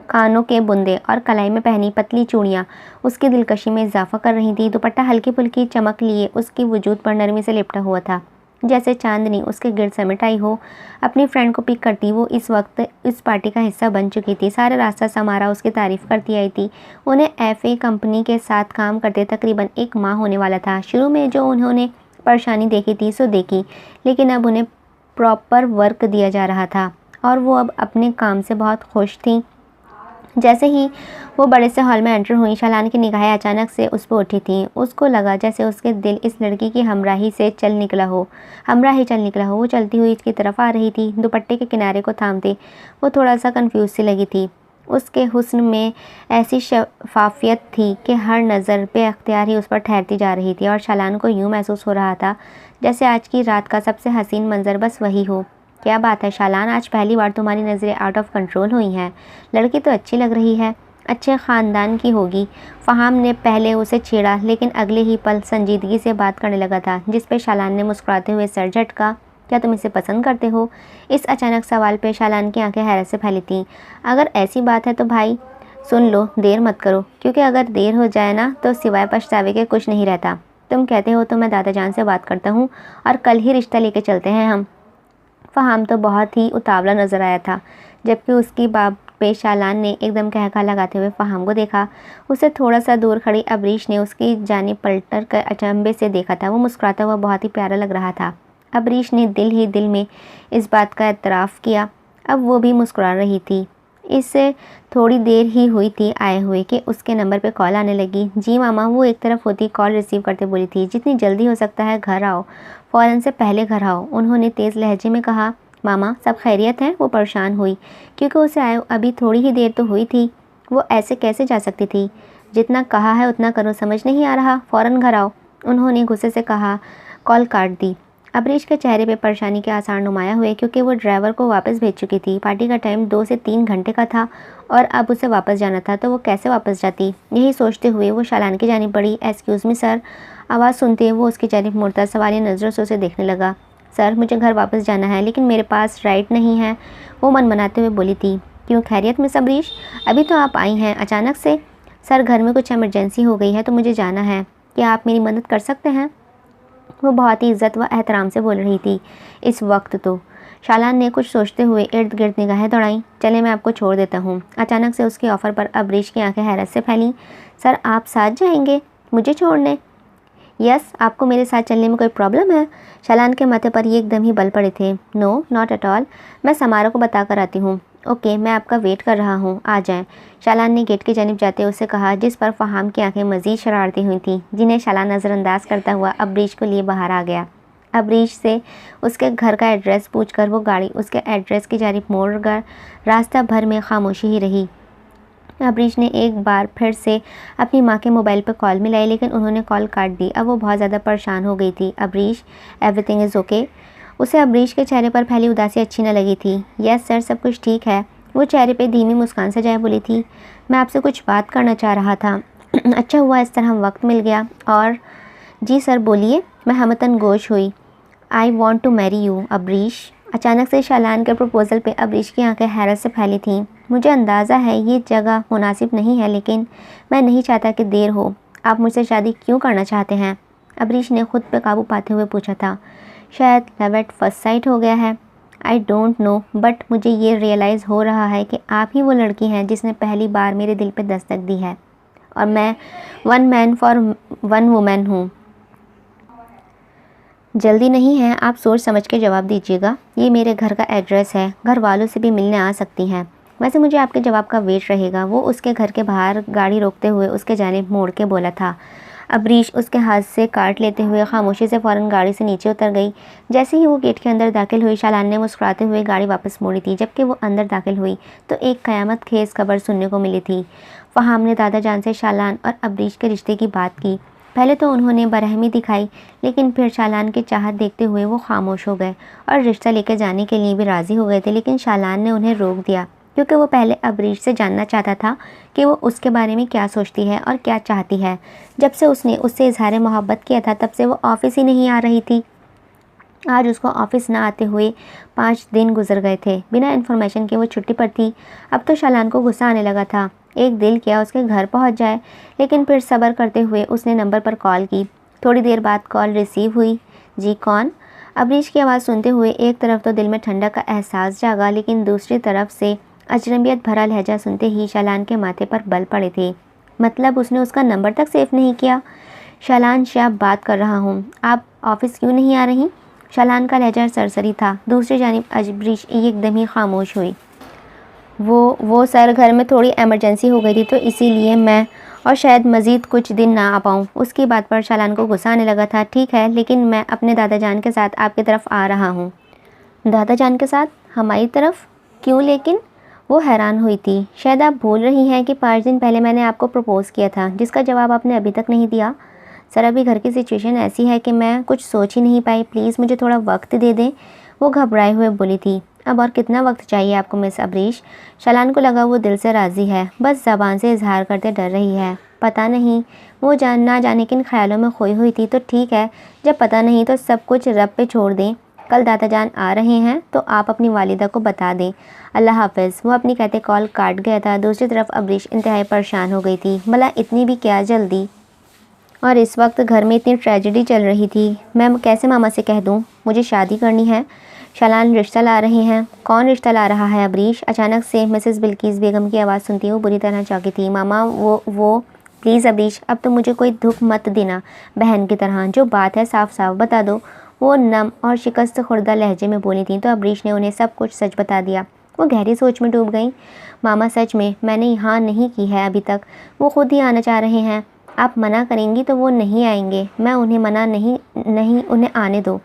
कानों के बुंदे और कलाई में पहनी पतली चूड़ियाँ उसकी दिलकशी में इजाफा कर रही थी। दुपट्टा हल्की फुल्की चमक लिए उसकी वजूद पर नरमी से लिपटा हुआ था, जैसे चांदनी उसके गिर्द समेट आई हो। अपनी फ्रेंड को पिक करती वो इस वक्त इस पार्टी का हिस्सा बन चुकी थी। सारा रास्ता समारा उसकी तारीफ़ करती आई थी। उन्हें एफए कंपनी के साथ काम करते तकरीबन 1 माह होने वाला था। शुरू में जो उन्होंने परेशानी देखी थी सो देखी, लेकिन अब उन्हें प्रॉपर वर्क दिया जा रहा था और वो अब अपने काम से बहुत खुश थी। जैसे ही वो बड़े से हॉल में एंटर हुई, शालान की निगाहें अचानक से उस पर उठी थीं। उसको लगा जैसे उसके दिल इस लड़की की हमराही से चल निकला हो। वो चलती हुई इसकी तरफ आ रही थी, दुपट्टे के किनारे को थामते वो थोड़ा सा कंफ्यूज सी लगी थी। उसके हुस्न में ऐसी शफाफियत थी कि हर नज़र बेअख्तियार ही उस पर ठहरती जा रही थी और शालान को यूँ महसूस हो रहा था जैसे आज की रात का सबसे हसीन मंजर बस वही हो। क्या बात है शालान, आज पहली बार तुम्हारी नज़रें आउट ऑफ कंट्रोल हुई हैं। लड़की तो अच्छी लग रही है, अच्छे ख़ानदान की होगी। फ़हाम ने पहले उसे छेड़ा, लेकिन अगले ही पल संजीदगी से बात करने लगा था, जिस पे शालान ने मुस्कुराते हुए सर झटका। क्या तुम इसे पसंद करते हो? इस अचानक सवाल पे शालान की आंखें हैरत से फैली थीं। अगर ऐसी बात है तो भाई सुन लो, देर मत करो, क्योंकि अगर देर हो जाए ना तो सिवाय पछतावे के कुछ नहीं रहता। तुम कहते हो तो मैं दादा जान से बात करता हूँ और कल ही रिश्ता लेके चलते हैं हम। फ़हाम तो बहुत ही उतावला नज़र आया था, जबकि उसकी बात पे शालान ने एकदम कहका लगाते हुए फ़हाम को देखा। उसे थोड़ा सा दूर खड़ी अबरीश ने उसकी जानिब पलट कर अचंभे से देखा था। वो मुस्कुराता हुआ बहुत ही प्यारा लग रहा था। अबरीश ने दिल ही दिल में इस बात का एतराफ़ किया। अब वो भी मुस्कुरा रही थी। इससे थोड़ी देर ही हुई थी आए हुए कि उसके नंबर पे कॉल आने लगी। जी मामा, वो एक तरफ होती कॉल रिसीव करते बोली थी, जितनी जल्दी हो सकता है घर आओ, फ़ौरन से पहले घर आओ। उन्होंने तेज़ लहजे में कहा। मामा सब खैरियत है? वो परेशान हुई, क्योंकि उसे आए अभी थोड़ी ही देर तो हुई थी। वो ऐसे कैसे जा सकती थी? जितना कहा है उतना करो, समझ नहीं आ रहा? फ़ौरन घर आओ, उन्होंने गुस्से से कहा। कॉल काट दी। अबरीश के चेहरे पे परेशानी के आसार नुमाया हुए, क्योंकि वो ड्राइवर को वापस भेज चुकी थी। पार्टी का टाइम 2 से 3 घंटे का था और अब उसे वापस जाना था, तो वो कैसे वापस जाती? यही सोचते हुए वो शालान की जानिब बढ़ी। Excuse me sir. आवाज़ सुनते वो उसकी जानिब मुड़ता सवालिया नज़रों से उसे देखने लगा। सर मुझे घर वापस जाना है, लेकिन मेरे पास राइड नहीं है, वो मनमनाते हुए बोली थी। क्यों, खैरियत मिस अबरीश? अभी तो आप आई हैं अचानक से। सर घर में कुछ इमरजेंसी हो गई है तो मुझे जाना है, क्या आप मेरी मदद कर सकते हैं? वो बहुत ही इज्जत व एहतराम से बोल रही थी इस वक्त तो। शालान ने कुछ सोचते हुए इर्द गिर्द निगाहें दौड़ाईं। चले मैं आपको छोड़ देता हूँ। अचानक से उसके ऑफ़र पर अबरीश की आंखें हैरत से फैलीं। सर आप साथ जाएंगे मुझे छोड़ने? यस, आपको मेरे साथ चलने में कोई प्रॉब्लम है? शालान के माथे पर ये एकदम ही बल पड़े थे। नो नॉट एट ऑल, मैं समारोह को बता कर आती हूँ। ओके, मैं आपका वेट कर रहा हूँ, आ जाएं। शालान ने गेट की जानिब जाते हुए उसे कहा, जिस पर फ़हाम की आंखें मज़ीद शरारती हुई थीं, जिन्हें शालान नज़रअंदाज करता हुआ अबरीश को लिए बाहर आ गया। अबरीश से उसके घर का एड्रेस पूछकर वो गाड़ी उसके एड्रेस की जानिब मोड़ कर रास्ता भर में खामोशी ही रही। अबरीश ने एक बार फिर से अपनी माँ के मोबाइल पर कॉल मिलाई, लेकिन उन्होंने कॉल काट दी। अब वो बहुत ज़्यादा परेशान हो गई थी। अबरीश, एवरीथिंग इज़ ओके? उसे अबरीश के चेहरे पर फैली उदासी अच्छी न लगी थी। यस सर, सब कुछ ठीक है, वो चेहरे पे धीमी मुस्कान सजाए बोली थी। मैं आपसे कुछ बात करना चाह रहा था। अच्छा हुआ इस तरह वक्त मिल गया। और जी सर बोलिए। मैं हमतन गोश हुई। I want to marry you Abrish. अचानक से शालान के प्रपोज़ल पे अबरीश की आंखें हैरत से फैली थीं। मुझे अंदाज़ा है ये जगह मुनासिब नहीं है, लेकिन मैं नहीं चाहता कि देर हो। आप मुझसे शादी क्यों करना चाहते हैं? अबरीश ने खुद पे काबू पाते हुए पूछा था। शायद लव एट फर्स्ट साइट हो गया है। आई डोंट नो, बट मुझे ये रियलाइज़ हो रहा है कि आप ही वो लड़की हैं जिसने पहली बार मेरे दिल पे दस्तक दी है, और मैं 1 मैन फॉर 1 वुमेन हूँ। जल्दी नहीं है, आप सोच समझ के जवाब दीजिएगा। ये मेरे घर का एड्रेस है, घर वालों से भी मिलने आ सकती हैं। वैसे मुझे आपके जवाब का वेट रहेगा। वो उसके घर के बाहर गाड़ी रोकते हुए उसके जानिब मोड़ के बोला था। अबरीश उसके हाथ से काट लेते हुए खामोशी से फ़ौरन गाड़ी से नीचे उतर गई। जैसे ही वो गेट के अंदर दाखिल हुई, शालान ने मुस्कुराते हुए गाड़ी वापस मोड़ी थी। जबकि वो अंदर दाखिल हुई तो एक क़यामत खेज़ खबर सुनने को मिली थी। फ़हाम ने दादा जान से शालान और अबरीश के रिश्ते की बात की। पहले तो उन्होंने बरहमी दिखाई, लेकिन फिर शालान की चाहत देखते हुए वो खामोश हो गए और रिश्ता लेकर जाने के लिए भी राज़ी हो गए थे। लेकिन शालान ने उन्हें रोक दिया, क्योंकि वो पहले अबरीश से जानना चाहता था कि वो उसके बारे में क्या सोचती है और क्या चाहती है। जब से उसने उससे इजहार मोहब्बत किया था, तब से वो ऑफ़िस ही नहीं आ रही थी। आज उसको ऑफिस ना आते हुए 5 दिन गुजर गए थे। बिना इन्फॉर्मेशन के वो छुट्टी पर थी। अब तो शालान को गुस्सा आने लगा था। एक दिल किया उसके घर पहुंच जाए, लेकिन फिर सब्र करते हुए उसने नंबर पर कॉल की। थोड़ी देर बाद कॉल रिसीव हुई। जी कौन? अबरीश की आवाज़ सुनते हुए एक तरफ तो दिल में ठंडक का एहसास जागा, लेकिन दूसरी तरफ से अजनबियत भरा लहजा सुनते ही शालान के माथे पर बल पड़े थे। मतलब उसने उसका नंबर तक सेव नहीं किया। शालान शाह बात कर रहा हूँ, आप ऑफिस क्यों नहीं आ रही? शालान का लहजा सरसरी था। दूसरी जानिब अबरीश एकदम ही खामोश हुई। वो सर, घर में थोड़ी इमरजेंसी हो गई थी, तो इसीलिए मैं और शायद मज़ीद कुछ दिन ना आ पाऊँ। उसकी बात पर शालान को गुस्सा आने लगा था। ठीक है, लेकिन मैं अपने दादा जान के साथ आपकी तरफ आ रहा हूँ। दादा जान के साथ? हमारी तरफ? क्यों लेकिन? वो हैरान हुई थी। शायद आप भूल रही हैं कि 5 दिन पहले मैंने आपको प्रपोज़ किया था, जिसका जवाब आपने अभी तक नहीं दिया। सर, अभी घर की सिचुएशन ऐसी है कि मैं कुछ सोच ही नहीं पाई। प्लीज़ मुझे थोड़ा वक्त दे दें, वो घबराए हुए बोली थी। अब और कितना वक्त चाहिए आपको मिस अबरीश? शालान को लगा वो दिल से राज़ी है, बस ज़बान से इजहार करते डर रही है। पता नहीं, वो ना जाने किन ख्यालों में खोई हुई थी। तो ठीक है, जब पता नहीं तो सब कुछ रब पे छोड़ दें। कल दादा जान आ रहे हैं तो आप अपनी वालिदा को बता दें। अल्लाह हाफ़िज़। वो अपनी कहते कॉल काट गया था। दूसरी तरफ अबरीश इंतहाई परेशान हो गई थी। भला इतनी भी क्या जल्दी? और इस वक्त घर में इतनी ट्रेजेडी चल रही थी। मैं कैसे मामा से कह दूँ मुझे शादी करनी है? शालान रिश्ता ला रहे हैं। कौन रिश्ता ला रहा है अबरीश? अचानक से मिसेस बिल्किस बेगम की आवाज़ सुनती वो बुरी तरह चौंकी थी। मामा वो प्लीज़ अबरीश, अब तो मुझे कोई दुख मत देना। बहन की तरह जो बात है साफ साफ बता दो। वो नम और शिकस्त खुर्दा लहजे में बोली थी, तो अबरीश ने उन्हें सब कुछ सच बता दिया। वो गहरी सोच में डूब गई। मामा सच में मैंने यहाँ नहीं की है अभी तक। वो खुद ही आना चाह रहे हैं। आप मना करेंगी तो वो नहीं आएंगे। मैं उन्हें मना नहीं उन्हें आने दो।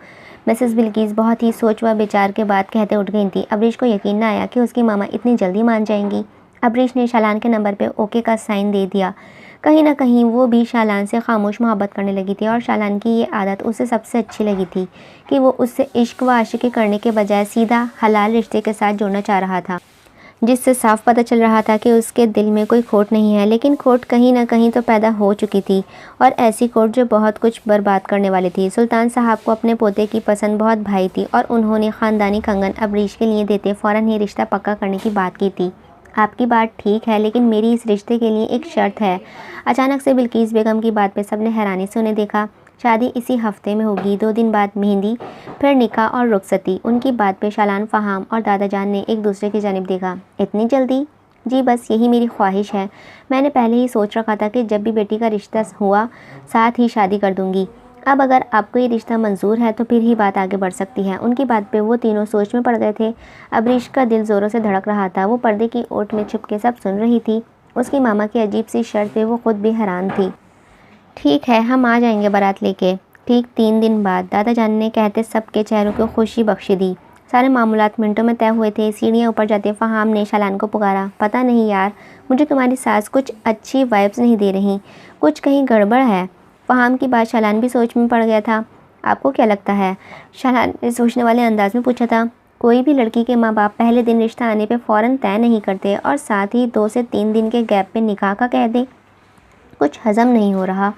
मिसेस बिल्किस बहुत ही सोच व विचार के बाद कहते उठ गई थी। अबरीश को यकीन न आया कि उसकी मामा इतनी जल्दी मान जाएंगी। अबरीश ने शालान के नंबर पे ओके का साइन दे दिया। कहीं ना कहीं वो भी शालान से खामोश मोहब्बत करने लगी थी, और शालान की ये आदत उसे सबसे अच्छी लगी थी कि वो उससे इश्क व आशिकी करने के बजाय सीधा हलाल रिश्ते के साथ जुड़ना चाह रहा था, जिससे साफ पता चल रहा था कि उसके दिल में कोई खोट नहीं है। लेकिन खोट कहीं ना कहीं तो पैदा हो चुकी थी, और ऐसी खोट जो बहुत कुछ बर्बाद करने वाली थी। सुल्तान साहब को अपने पोते की पसंद बहुत भाई थी, और उन्होंने ख़ानदानी कंगन अबरीश के लिए देते फ़ौरन ही रिश्ता पक्का करने की बात की थी। आपकी बात ठीक है, लेकिन मेरी इस रिश्ते के लिए एक शर्त है। अचानक से बिल्किस बेगम की बात पे सबने हैरानी से उन्हें देखा। शादी इसी हफ्ते में होगी, 2 दिन बाद मेहंदी, फिर निकाह और रुखसती। उनकी बात पे शालान, फ़हाम और दादा जान ने एक दूसरे की जानिब देखा। इतनी जल्दी? जी बस यही मेरी ख्वाहिश है। मैंने पहले ही सोच रखा था कि जब भी बेटी का रिश्ता हुआ साथ ही शादी कर दूंगी। अब अगर आपको ये रिश्ता मंजूर है तो फिर ही बात आगे बढ़ सकती है। उनकी बात पे वो तीनों सोच में पड़ गए थे। अबरीश का दिल ज़ोरों से धड़क रहा था। वो पर्दे की ओट में छुप के सब सुन रही थी। उसकी मामा की अजीब सी शर्त पे वो खुद भी हैरान थी। ठीक है, हम आ जाएंगे बारात लेके। ठीक 3 दिन बाद, दादा जान ने कहते सबके चेहरों को खुशी बख्शी दी। सारे मामूलात मिनटों में तय हुए थे। सीढ़ियाँ ऊपर जाते फ़हाम ने शालान को पुकारा। पता नहीं यार, मुझे तुम्हारी सास कुछ अच्छी वाइब्स नहीं दे रही, कुछ कहीं गड़बड़ है। फ़हाम की बात शालान भी सोच में पड़ गया था। आपको क्या लगता है? शालान ने सोचने वाले अंदाज में पूछा था। कोई भी लड़की के माँ बाप पहले दिन रिश्ता आने पे फ़ौरन तय नहीं करते, और साथ ही 2 से 3 दिन के गैप पे निकाह का कह दें। कुछ हज़म नहीं हो रहा।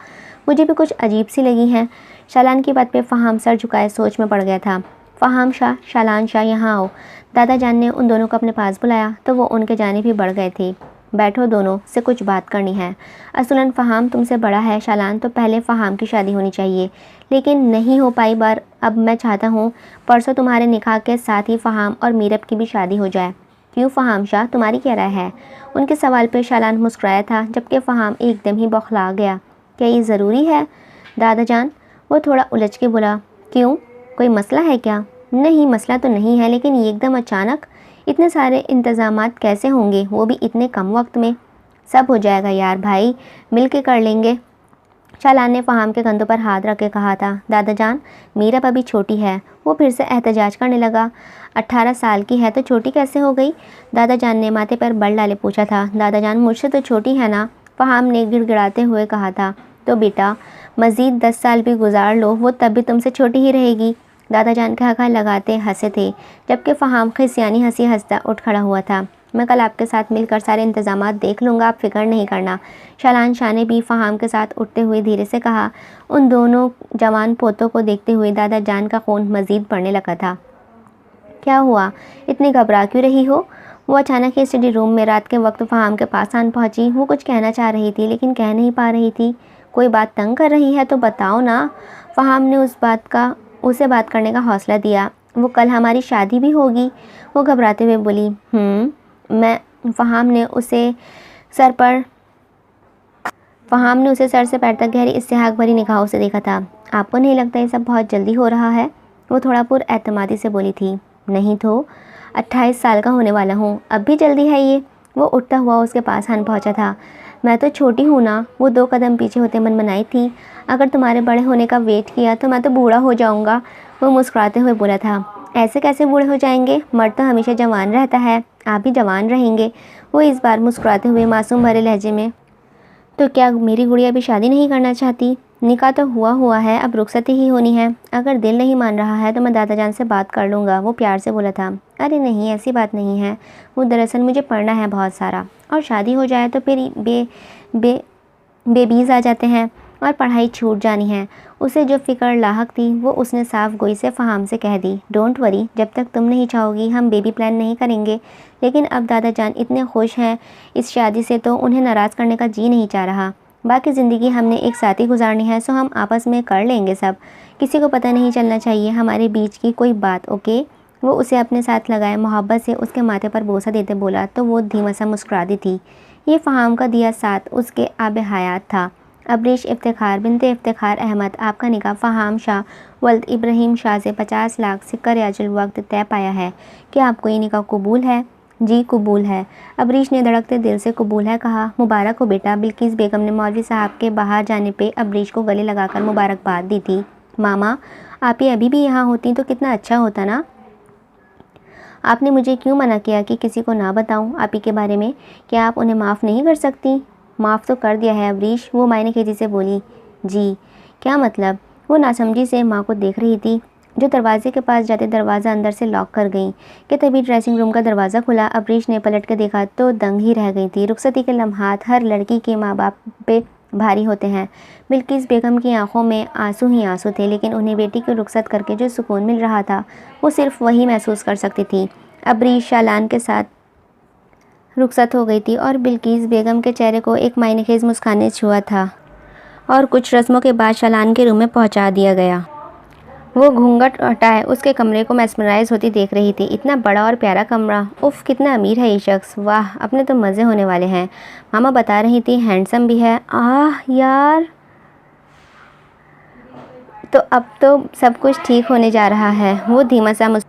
मुझे भी कुछ अजीब सी लगी हैं। शालान की बात पे फ़हाम सर झुकाए सोच में पड़ गया था। फ़हाम शाह, शालान शाह, यहाँ आओ। दादा जान ने उन दोनों को अपने पास बुलाया तो वो उनके जाने भी बढ़ गए थे। बैठो, दोनों से कुछ बात करनी है। असलन फ़हाम तुमसे बड़ा है शालान, तो पहले फ़हाम की शादी होनी चाहिए, लेकिन नहीं हो पाई बार। अब मैं चाहता हूँ परसों तुम्हारे निकाह के साथ ही फ़हाम और मीरब की भी शादी हो जाए। क्यों फ़हाम शाह, तुम्हारी क्या राय है? उनके सवाल पर शालान मुस्कुराया था, जबकि फ़हाम एकदम ही बौखला गया। क्या ये ज़रूरी है दादा जान? वो थोड़ा उलझ के बोला। क्यों, कोई मसला है क्या? नहीं, मसला तो नहीं है, लेकिन ये एकदम अचानक इतने सारे इंतज़ामात कैसे होंगे, वो भी इतने कम वक्त में? सब हो जाएगा यार भाई, मिल के कर लेंगे। शालान ने फ़हाम के कंधों पर हाथ रख के कहा था, दादा जान, मीरब अभी छोटी है। वो फिर से एहतजाज करने लगा। 18 साल की है तो छोटी कैसे हो गई? दादा जान ने माथे पर बल डाले पूछा था। दादा जान, मुझसे तो छोटी है ना, फ़हाम ने गिड़गिड़ाते हुए कहा था। तो बेटा, मज़ीद 10 साल भी गुजार लो, वो तब भी तुमसे छोटी ही रहेगी। दादा जान का लगाते हंसे थे, जबकि फ़हाम खिसियानी हंसी हंसता उठ खड़ा हुआ था। मैं कल आपके साथ मिलकर सारे इंतजामात देख लूँगा, आप फिक्र नहीं करना। शालान शाह ने भी फ़हाम के साथ उठते हुए धीरे से कहा। उन दोनों जवान पोतों को देखते हुए दादा जान का खून मज़ीद बढ़ने लगा था। क्या हुआ, इतनी घबरा क्यों रही हो? वो अचानक ही स्टडी रूम में रात के वक्त फ़हाम के पास आन पहुंची। वो कुछ कहना चाह रही थी लेकिन कह नहीं पा रही थी। कोई बात तंग कर रही है तो बताओ ना। फ़हाम ने उसे बात करने का हौसला दिया। वो कल हमारी शादी भी होगी, वो घबराते हुए बोली। मैं फ़हाम ने उसे सर से पैर तक गहरी इस्तेहाक भरी निगाहों से देखा था। आपको नहीं लगता ये सब बहुत जल्दी हो रहा है? वो थोड़ा पुरएतमादी से बोली थी। नहीं तो 28 साल का होने वाला हूँ, अब भी जल्दी है ये? वो उठता हुआ उसके पास आन पहुँचा था। मैं तो छोटी हूँ ना, वो 2 कदम पीछे होते मनमनाई थी। अगर तुम्हारे बड़े होने का वेट किया तो मैं तो बूढ़ा हो जाऊँगा। वो मुस्कुराते हुए बोला था। ऐसे कैसे बूढ़े हो जाएंगे? मर्द तो हमेशा जवान रहता है, आप भी जवान रहेंगे। वो इस बार मुस्कुराते हुए मासूम भरे लहजे में। तो क्या मेरी गुड़िया भी शादी नहीं करना चाहती? निकाह तो हुआ है, अब रुखसती ही होनी है। अगर दिल नहीं मान रहा है तो मैं दादा जान से बात कर लूँगा, वो प्यार से बोला था। अरे नहीं, ऐसी बात नहीं है। वो दरअसल मुझे पढ़ना है बहुत सारा, और शादी हो जाए तो फिर बेबीज़ आ जाते हैं और पढ़ाई छूट जानी है। उसे जो फ़िक्र लाहक थी वो उसने साफ गोई से फ़हाम से कह दी। डोंट वरी, जब तक तुम नहीं चाहोगी हम बेबी प्लान नहीं करेंगे। लेकिन अब दादा जान इतने खुश हैं इस शादी से तो उन्हें नाराज़ करने का जी नहीं चाह रहा। बाकी ज़िंदगी हमने एक साथ ही गुजारनी है, सो हम आपस में कर लेंगे सब। किसी को पता नहीं चलना चाहिए हमारे बीच की कोई बात, ओके? वो उसे अपने साथ लगाए मोहब्बत से उसके माथे पर बोसा देते बोला तो वो धीमा सा मुस्कुराती थी। ये फ़हाम का दिया साथ उसके आब हयात था। अबरीश इफ्तिखार बिनते इफ्तिखार अहमद, आपका निकाह फ़हाम शाह वल्द इब्राहिम शाह से 50 लाख सिक्का रियाजुल वक्त तय पाया है। क्या आपको ये निकाह कबूल है? जी कबूल है, अबरीश ने धड़कते दिल से कबूल है कहा। मुबारक हो बेटा। बिल्किस बेगम ने मौलवी साहब के बाहर जाने पे अबरीश को गले लगाकर मुबारकबाद दी थी। मामा, आप ये अभी भी यहाँ होती तो कितना अच्छा होता ना। आपने मुझे क्यों मना किया कि किसी को ना बताऊं आप ही के बारे में? क्या आप उन्हें माफ़ नहीं कर सकती? माफ़ तो कर दिया है अबरीश, वो मायनेखेजी से बोली। जी, क्या मतलब? वो नासमझी से माँ को देख रही थी, जो दरवाजे के पास जाते दरवाज़ा अंदर से लॉक कर गई कि तभी ड्रेसिंग रूम का दरवाज़ा खुला। अबरीश ने पलट के देखा तो दंग ही रह गई थी। रुखसती के लम्हात हर लड़की के माँ बाप पे भारी होते हैं। बिल्किस बेगम की आंखों में आंसू ही आंसू थे, लेकिन उन्हें बेटी को रुखसत करके जो सुकून मिल रहा था वो सिर्फ वही महसूस कर सकती थी। अबरीश शालान के साथ रुखसत हो गई थी और बिल्किस बेगम के चेहरे को एक मायनेखेज मुस्कान ने छुआ था और कुछ रस्मों के बाद शालान के रूम में पहुंचा दिया गया। वो घूंघट हटाए उसके कमरे को मैस्मराइज होती देख रही थी। इतना बड़ा और प्यारा कमरा, उफ़ कितना अमीर है ये शख्स, वाह अपने तो मज़े होने वाले हैं। मामा बता रही थी हैंडसम भी है। आह यार, तो अब तो सब कुछ ठीक होने जा रहा है। वो धीमा सा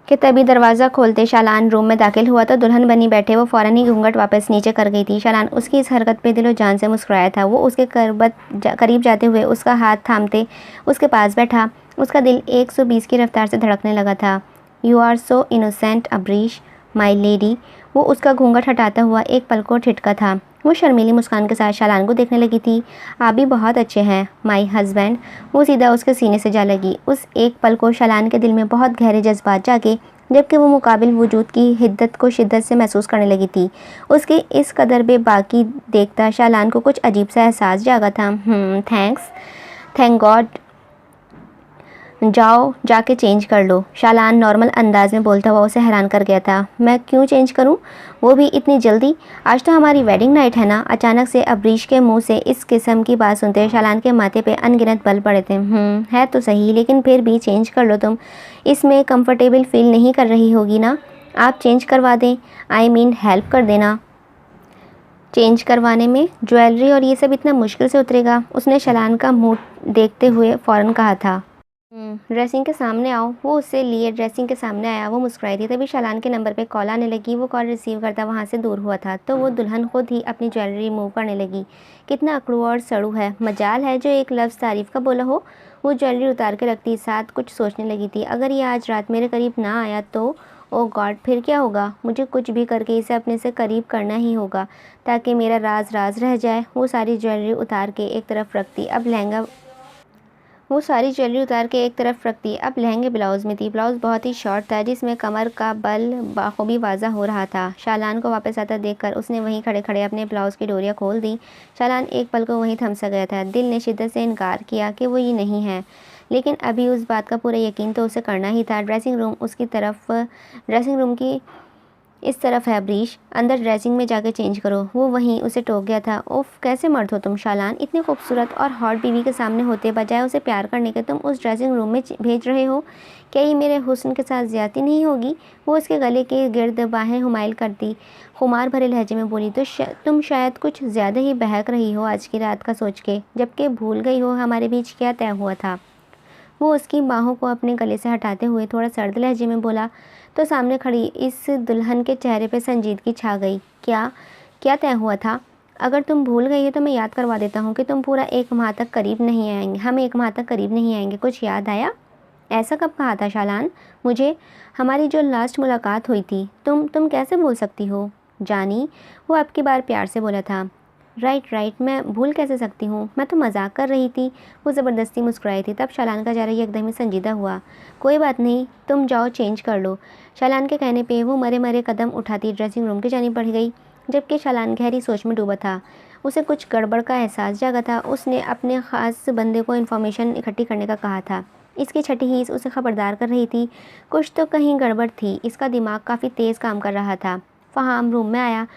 कि तभी दरवाज़ा खोलते शालान रूम में दाखिल हुआ तो दुल्हन बनी बैठे वो फ़ौरन ही घूंघट वापस नीचे कर गई थी। शालान उसकी इस हरकत पे दिलो जान से मुस्कुराया था। वो उसके करीब जाते हुए उसका हाथ थामते उसके पास बैठा। उसका दिल 120 की रफ्तार से धड़कने लगा था। You are so innocent Abrish my lady. वो उसका घूंघट हटाता हुआ एक पल को ठिठका था। वो शर्मीली मुस्कान के साथ शालान को देखने लगी थी। आप भी बहुत अच्छे हैं माई हस्बैंड। वो सीधा उसके सीने से जा लगी। उस एक पल को शालान के दिल में बहुत गहरे जज्बात जागे, जबकि वो मुकाबिल वजूद की हिद्दत को शिद्दत से महसूस करने लगी थी। उसकी इस कदर बेबाकी देखता शालान को कुछ अजीब सा एहसास जागा था। Thank God. जाओ जाके चेंज कर लो। शालान नॉर्मल अंदाज में बोलता हुआ उसे हैरान कर गया था। मैं क्यों चेंज करूं? वो भी इतनी जल्दी? आज तो हमारी वेडिंग नाइट है ना। अचानक से अबरीश के मुंह से इस किस्म की बात सुनते शालान के माथे पे अनगिनत बल पड़े थे। है तो सही, लेकिन फिर भी चेंज कर लो तुम। इसमें कंफर्टेबल फील नहीं कर रही होगी ना? आप चेंज करवा दें, आई मीन हेल्प कर देना चेंज करवाने में। ज्वेलरी और ये सब इतना मुश्किल से उतरेगा? उसने शालान का मुँह देखते हुए फ़ौरन कहा था। ड्रेसिंग के सामने आओ। वो उससे लिए ड्रेसिंग के सामने आया। वो मुस्कुराई थी। तभी शालान के नंबर पे कॉल आने लगी। वो कॉल रिसीव करता वहाँ से दूर हुआ था तो वो दुल्हन खुद ही अपनी ज्वेलरी रिमूव करने लगी। कितना अकड़ू और सड़ू है, मजाल है जो एक लफ्ज़ तारीफ़ का बोला हो। वो ज्वेलरी उतार के रखती साथ कुछ सोचने लगी थी। अगर ये आज रात मेरे करीब ना आया तो ओ गॉड फिर क्या होगा। मुझे कुछ भी करके इसे अपने से करीब करना ही होगा ताकि मेरा राज राज रह जाए। वो सारी ज्वेलरी उतार के एक तरफ रखती। अब लहंगे ब्लाउज़ में थी। ब्लाउज़ बहुत ही शॉर्ट था जिसमें कमर का बल बाखूबी वाज़ा हो रहा था। शालान को वापस आता देखकर उसने वहीं खड़े खड़े अपने ब्लाउज़ की डोरियां खोल दी। शालान एक पल को वहीं थम सा गया था। दिल ने शिद्दत से इनकार किया कि वो ये नहीं है, लेकिन अभी उस बात का पूरा यकीन तो उसे करना ही था। ड्रेसिंग रूम की इस तरफ है अब्रीश, अंदर ड्रेसिंग में जाके चेंज करो। वो वहीं उसे टोक गया था। उफ कैसे मर्द हो तुम शालान, इतनी खूबसूरत और हॉट बीवी के सामने होते बजाय उसे प्यार करने के तुम उस ड्रेसिंग रूम में भेज रहे हो। क्या ये मेरे हुस्न के साथ ज्यादती नहीं होगी। वो उसके गले के गिर्द बाहें हुमाइल करती खुमार भरे लहजे में बोली, तो तुम शायद कुछ ज़्यादा ही बहक रही हो आज की रात का सोच के, जबकि भूल गई हो हमारे बीच क्या तय हुआ था। वो उसकी बाहों को अपने गले से हटाते हुए थोड़ा सर्द लहजे में बोला तो सामने खड़ी इस दुल्हन के चेहरे पे संजीदगी छा गई। क्या क्या तय हुआ था। अगर तुम भूल गई हो तो मैं याद करवा देता हूँ कि तुम पूरा एक माह तक करीब नहीं आएंगे, हम एक माह तक करीब नहीं आएंगे। कुछ याद आया। ऐसा कब कहा था शालान। मुझे हमारी जो लास्ट मुलाकात हुई थी। तुम कैसे भूल सकती हो जानी। वो आपकी बार प्यार से बोला था। राइट, मैं भूल कैसे सकती हूँ, मैं तो मजाक कर रही थी। वो ज़बरदस्ती मुस्कुराई थी। तब शालान का चेहरा एकदम ही संजीदा हुआ। कोई बात नहीं, तुम जाओ चेंज कर लो। शालान के कहने पे वो मरे मरे कदम उठाती ड्रेसिंग रूम की जानी बढ़ गई, जबकि शालान गहरी सोच में डूबा था। उसे कुछ गड़बड़ का एहसास जागा था। उसने अपने ख़ास बंदे को इन्फॉर्मेशन इकट्ठी करने का कहा था। इसकी छठी हिस्स उसे खबरदार कर रही थी। कुछ तो कहीं गड़बड़ थी। इसका दिमाग काफ़ी तेज़ काम कर रहा था। फ़हाम रूम में आया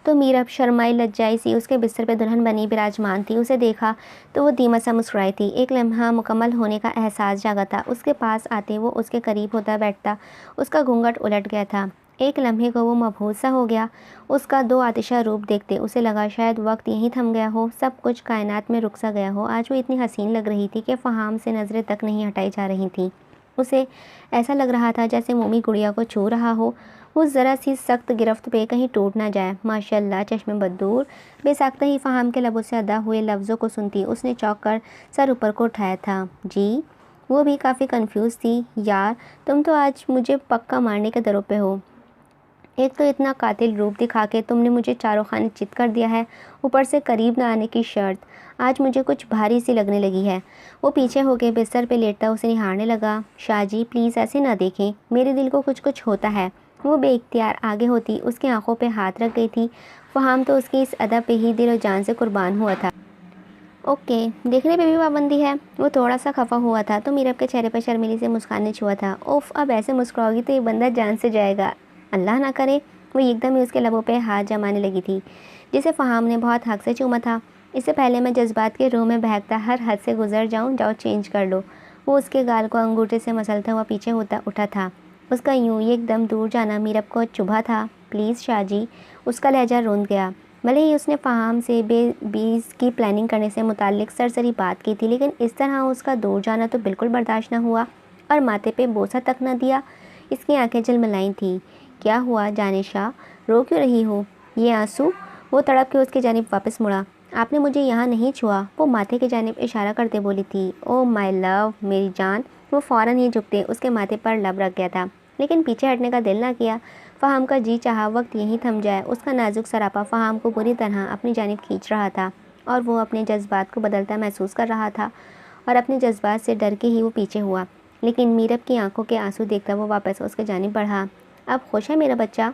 तो मीरा शर्माई लज्जाई सी उसके बिस्तर पे दुल्हन बनी विराजमान थी। उसे देखा तो वो धीमा सा मुस्कुराई थी। एक लम्हा मुकम्मल होने का एहसास जागा था। उसके पास आते वो उसके करीब होता बैठता। उसका घूंघट उलट गया था। एक लम्हे को वो मबहूत सा हो गया। उसका दो आतिशा रूप देखते उसे लगा शायद वक्त यहीं थम गया हो, सब कुछ कायनात में रुक सा गया हो। आज वो इतनी हसीन लग रही थी कि फ़हाम से नज़रें तक नहीं हटाई जा रही थीं। उसे ऐसा लग रहा था जैसे मोमी गुड़िया को छू रहा हो। वो ज़रा सी सख्त गिरफ्त पे कहीं टूट ना जाए। माशाल्लाह चश्मे बदूर। बेसाख्ता ही फ़हाम के लबों से अदा हुए लफ्ज़ों को सुनती उसने चौंक कर सर ऊपर को उठाया था। जी। वो भी काफ़ी कंफ्यूज थी। यार तुम तो आज मुझे पक्का मारने के दरों पे हो। एक तो इतना कातिल रूप दिखा के तुमने मुझे चारों खाने चित कर दिया है, ऊपर से करीब ना आने की शर्त। आज मुझे कुछ भारी सी लगने लगी है। वो पीछे हो गए बिस्तर पे लेटता उसे निहारने लगा। शाह जी प्लीज़ ऐसे ना देखें, मेरे दिल को कुछ कुछ होता है। वो बेइख्तियार आगे होती उसकी आंखों पे हाथ रख गई थी। फ़हाम तो उसकी इस अदा पे ही दिल और जान से कुर्बान हुआ था। ओके, देखने पे भी पाबंदी है। वो थोड़ा सा खफा हुआ था तो मीरब के चेहरे पर शर्मीली से मुस्कान छुआ था। उफ अब ऐसे मुस्कुराओगी तो ये बंदा जान से जाएगा, अल्लाह ना करे। वो एकदम ही उसके लबों पे हाथ जमाने लगी थी जिसे फ़हाम ने बहुत हक से चूमा था। इससे पहले मैं जज्बात के रूह में बहकता हर हद से गुजर जाऊँ, जाओ चेंज कर लो। वो उसके गाल को अंगूठे से मसलता हुआ पीछे होता उठा था। उसका यूं ही एकदम दूर जाना मीरब को चुभा था। प्लीज़ शाह जी। उसका लहजा रोंद गया। भले ही उसने फ़हाम से बेबीज़ की प्लानिंग करने से मुताल्लिक सरसरी बात की थी, लेकिन इस तरह उसका दूर जाना तो बिल्कुल बर्दाश्त न हुआ। और माथे पे बोसा तक न दिया। इसकी आंखें झिलमिलाई थीं। क्या हुआ जानिशा, रो क्यों रही हो। ये आंसू। वो तड़प के उसकी जानिब वापस मुड़ा। आपने मुझे यहाँ नहीं छुआ। वो माथे की जानिब इशारा करते बोली थी। ओ माई लव, मेरी जान। वो फ़ौरन ही झुकते उसके माथे पर लब रख गया था, लेकिन पीछे हटने का दिल ना किया। फ़हाम का जी चाहा वक्त यहीं थम जाए। उसका नाजुक सरापा फ़हाम को बुरी तरह अपनी जानिब खींच रहा था और वो अपने जज्बात को बदलता महसूस कर रहा था और अपने जज्बात से डर के ही वो पीछे हुआ। लेकिन मीरब की आंखों के आंसू देखता वो वापस उसके जानिब बढ़ा। अब खुश है मेरा बच्चा।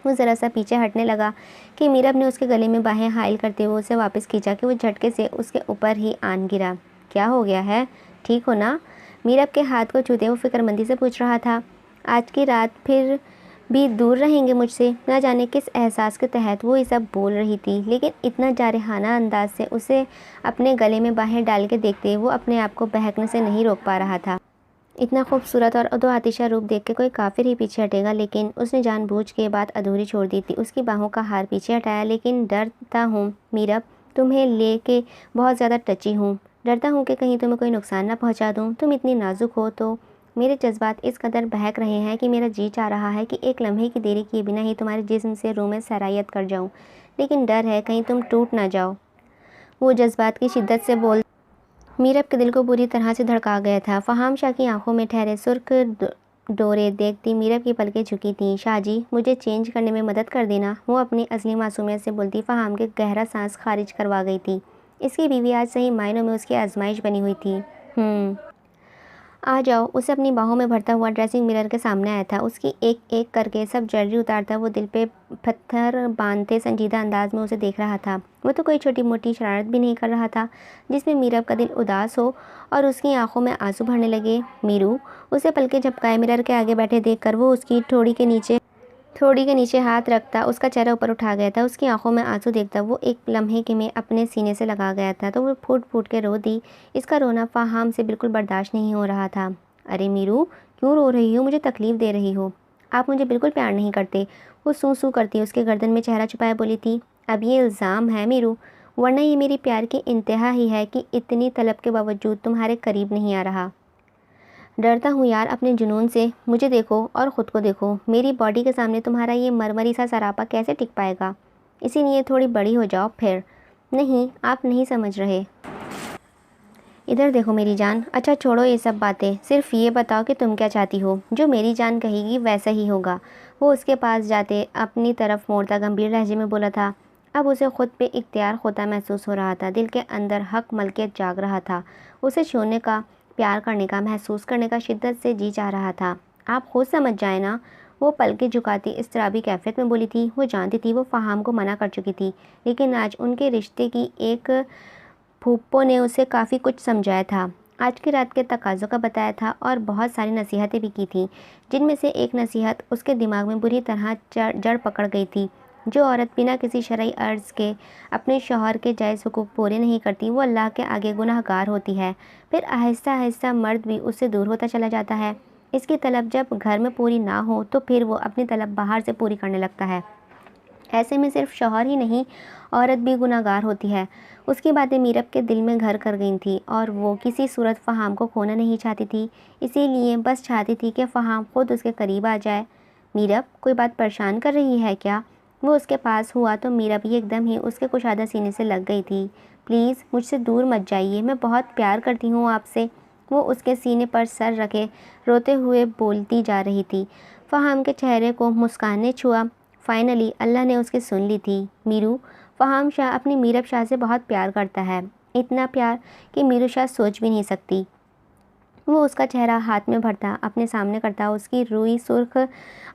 वो ज़रा सा पीछे हटने लगा कि मीरब ने उसके गले में बाहें हाइल करते हुए उसे वापस खींचा कि वो झटके से उसके ऊपर ही आन गिरा। क्या हो गया है, ठीक हो ना। मीरब के हाथ को छूते वो फिक्रमंदी से पूछ रहा था। आज की रात फिर भी दूर रहेंगे मुझसे। न जाने किस एहसास के तहत वो ये सब बोल रही थी, लेकिन इतना जारहाना अंदाज से उसे अपने गले में बाहें डाल के देखते वो अपने आप को बहकने से नहीं रोक पा रहा था। इतना खूबसूरत और दो आतिशा रूप देख के कोई काफिर ही पीछे हटेगा, लेकिन उसने जानबूझ के बात अधूरी छोड़ दी थी। उसकी बाहों का हार पीछे हटाया। लेकिन डरता हूँ मीरब, तुम्हें ले के बहुत ज़्यादा टची हूँ। डरता हूँ कि कहीं तुम्हें कोई नुकसान ना पहुँचा दूँ। तुम इतनी नाजुक हो तो मेरे जज्बात इस कदर बहक रहे हैं कि मेरा जी चाह रहा है कि एक लम्हे की देरी किए बिना ही तुम्हारे जिस्म से रूह में सरायत कर जाऊँ, लेकिन डर है कहीं तुम टूट ना जाओ। वो जज्बात की शिद्दत से बोल मीरब के दिल को बुरी तरह से धड़का गया था। फ़हाम शाह की आंखों में ठहरे सुर्ख डोरे देखती मीरब की पलकें झुकी थीं। शाह जी, मुझे चेंज करने में मदद कर देना, वो अपनी असली मासूमियत से बोलती। फ़हाम के गहरा सांस खारिज करवा गई थी। इसकी बीवी आज सही मायनों में उसकी आजमाइश बनी हुई थी। आ जाओ। उसे अपनी बाहों में भरता हुआ ड्रेसिंग मिरर के सामने आया था। उसकी एक एक करके सब ज्वेलरी उतारता वो दिल पे पत्थर बांधते संजीदा अंदाज में उसे देख रहा था। वो तो कोई छोटी मोटी शरारत भी नहीं कर रहा था जिसमें मीरब का दिल उदास हो और उसकी आंखों में आंसू भरने लगे। मीरू, उसे पलके झपकाए मिरर के आगे बैठे देखकर वो उसकी थोड़ी के नीचे हाथ रखता उसका चेहरा ऊपर उठा गया था। उसकी आंखों में आंसू देखता वो एक लम्हे के में अपने सीने से लगा गया था तो वो फूट फूट के रो दी। इसका रोना फ़हाम से बिल्कुल बर्दाश्त नहीं हो रहा था। अरे मीरू, क्यों रो रही हो? मुझे तकलीफ़ दे रही हो। आप मुझे बिल्कुल प्यार नहीं करते। वो सू सू करती उसके गर्दन में चेहरा छुपाए बोली थी। अब ये इल्ज़ाम है मीरू, वरना ये मेरी प्यार की इंतहा ही है कि इतनी तलब के बावजूद तुम्हारे करीब नहीं आ रहा। डरता हूँ यार अपने जुनून से। मुझे देखो और ख़ुद को देखो। मेरी बॉडी के सामने तुम्हारा ये मरमरी सा सरापा कैसे टिक पाएगा? इसीलिए थोड़ी बड़ी हो जाओ फिर। नहीं, आप नहीं समझ रहे। इधर देखो मेरी जान। अच्छा छोड़ो ये सब बातें, सिर्फ ये बताओ कि तुम क्या चाहती हो। जो मेरी जान कहेगी वैसा ही होगा। वो उसके पास जाते अपनी तरफ मोड़ता गंभीर लहजे में बोला था। अब उसे खुद पे इख्तियार खोता महसूस हो रहा था। दिल के अंदर हक मलकियत जाग रहा था। उसे छूने का, प्यार करने का, महसूस करने का शिद्दत से जी चाह रहा था। आप खुद समझ जाए ना। वो पलकें झुकाती इस्तराबी कैफियत में बोली थी। वो जानती थी वो फ़हाम को मना कर चुकी थी, लेकिन आज उनके रिश्ते की एक फूप्पो ने उसे काफ़ी कुछ समझाया था, आज की रात के तकाज़ों का बताया था और बहुत सारी नसीहतें भी की थी, जिनमें से एक नसीहत उसके दिमाग में बुरी तरह जड़ पकड़ गई थी। जो औरत बिना किसी शरई अर्ज़ के अपने शौहर के जायज़ हुकूक पूरे नहीं करती वो अल्लाह के आगे गुनहगार होती है। फिर आहिस्ता आहिस्ता मर्द भी उससे दूर होता चला जाता है। इसकी तलब जब घर में पूरी ना हो तो फिर वो अपनी तलब बाहर से पूरी करने लगता है। ऐसे में सिर्फ शौहर ही नहीं, औरत भी गुनाहगार होती है। उसकी बातें मीरब के दिल में घर कर गई थी और वो किसी सूरत फ़हाम को खोना नहीं चाहती थी। इसीलिए बस चाहती थी कि फ़हाम खुद उसके करीब आ जाए। मीरब, कोई बात परेशान कर रही है क्या? वो उसके पास हुआ तो मीरब ही एकदम ही उसके कुशादा सीने से लग गई थी। प्लीज़ मुझसे दूर मत जाइए, मैं बहुत प्यार करती हूँ आपसे। वो उसके सीने पर सर रखे रोते हुए बोलती जा रही थी। फ़हाम के चेहरे को मुस्कान ने छुआ। फाइनली अल्लाह ने उसकी सुन ली थी। मीरू, फ़हाम शाह अपनी मीरब शाह से बहुत प्यार करता है, इतना प्यार कि मीरू शाह सोच भी नहीं सकती। वो उसका चेहरा हाथ में भरता, अपने सामने करता, उसकी रुई सुर्ख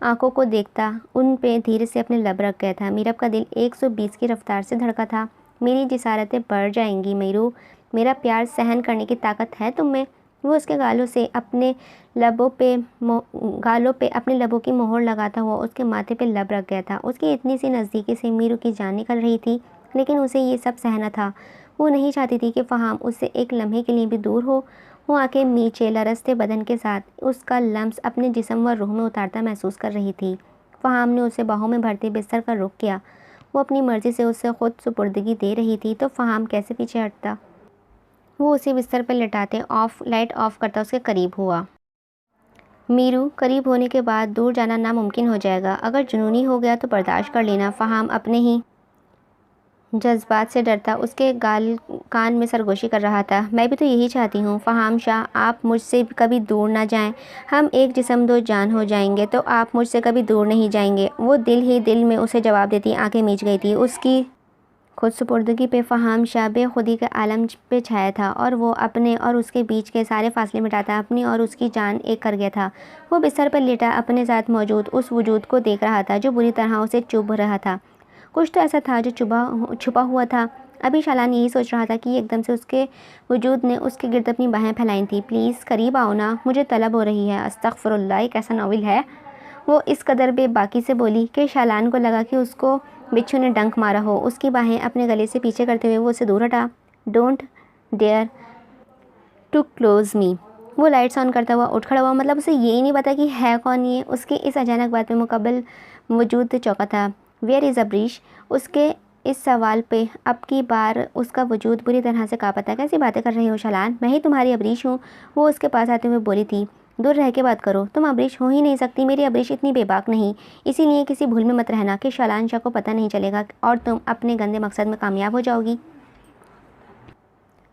आंखों को देखता, उन पे धीरे से अपने लब रख गया था। मीरब का दिल 120 की रफ्तार से धड़का था। मेरी जिसारतें बढ़ जाएंगी मीरू, मेरा प्यार सहन करने की ताकत है तुम में। वो उसके गालों पे अपने लबों की मोहर लगाता हुआ उसके माथे पे लब रख गया था। उसकी इतनी सी नज़दीकी से मीरू की जान निकल रही थी, लेकिन उसे ये सब सहना था। वो नहीं चाहती थी कि फ़हाम उससे एक लम्हे के लिए भी दूर हो। वो आंखें नीचे लरसते बदन के साथ उसका लम्स अपने जिस्म व रूह में उतारता महसूस कर रही थी। फ़हाम ने उसे बाहों में भरते बिस्तर का रुख किया। वो अपनी मर्ज़ी से उसे खुद सुपुर्दगी दे रही थी तो फ़हाम कैसे पीछे हटता। वो उसे बिस्तर पर लेटाते लाइट ऑफ करता उसके करीब हुआ। मीरू, करीब होने के बाद दूर जाना नामुमकिन हो जाएगा। अगर जुनूनी हो गया तो बर्दाश्त कर लेना। फ़हाम अपने ही जज्बात से डरता उसके कान में सरगोशी कर रहा था। मैं भी तो यही चाहती हूँ फ़हाम शाह, आप मुझसे कभी दूर ना जाएं। हम एक जिस्म दो जान हो जाएंगे तो आप मुझसे कभी दूर नहीं जाएंगे। वो दिल ही दिल में उसे जवाब देती आंखें मीच गई थी। उसकी खुद सुपुर्दगी पे फ़हाम शाह बेखुदी के आलम पे छाया था और वो अपने और उसके बीच के सारे फासले मिटाता अपनी और उसकी जान एक कर गया था। वो बिस्तर पर लेटा अपने साथ मौजूद उस वजूद को देख रहा था जो बुरी तरह उसे चुभ रहा था। कुछ तो ऐसा था जो छुपा हुआ था। अभी शालान यही सोच रहा था कि एकदम से उसके वजूद ने उसके गिर्द अपनी बाहें फैलाई थी। प्लीज़ करीब आओ ना, मुझे तलब हो रही है। अस्तगफिरुल्लाह, कैसा नाविल है। वो इस कदर बेबाकी से बोली कि शालान को लगा कि उसको बिच्छू ने डंक मारा हो। उसकी बाहें अपने गले से पीछे करते हुए वो उसे दूर हटा। डोंट डेयर टू क्लोज मी। वो लाइट्स ऑन करता हुआ उठ खड़ा हुआ। मतलब उसे यही नहीं पता कि है कौन ये। उसकी इस अचानक बात में मुकब्बल वजूद चौंका था। Where is Abrish? उसके इस सवाल पे अब की बार उसका वजूद बुरी तरह से काँपा था। कैसी बातें कर रही हो शालान, मैं ही तुम्हारी अबरीश हूँ, वो उसके पास आते हुए बोली थी। दूर रह के बात करो, तुम अबरीश हो ही नहीं सकती, मेरी अबरीश इतनी बेबाक नहीं, इसीलिए किसी भूल में मत रहना कि शालान शाह को पता नहीं चलेगा और तुम अपने गंदे मकसद में कामयाब हो जाओगी।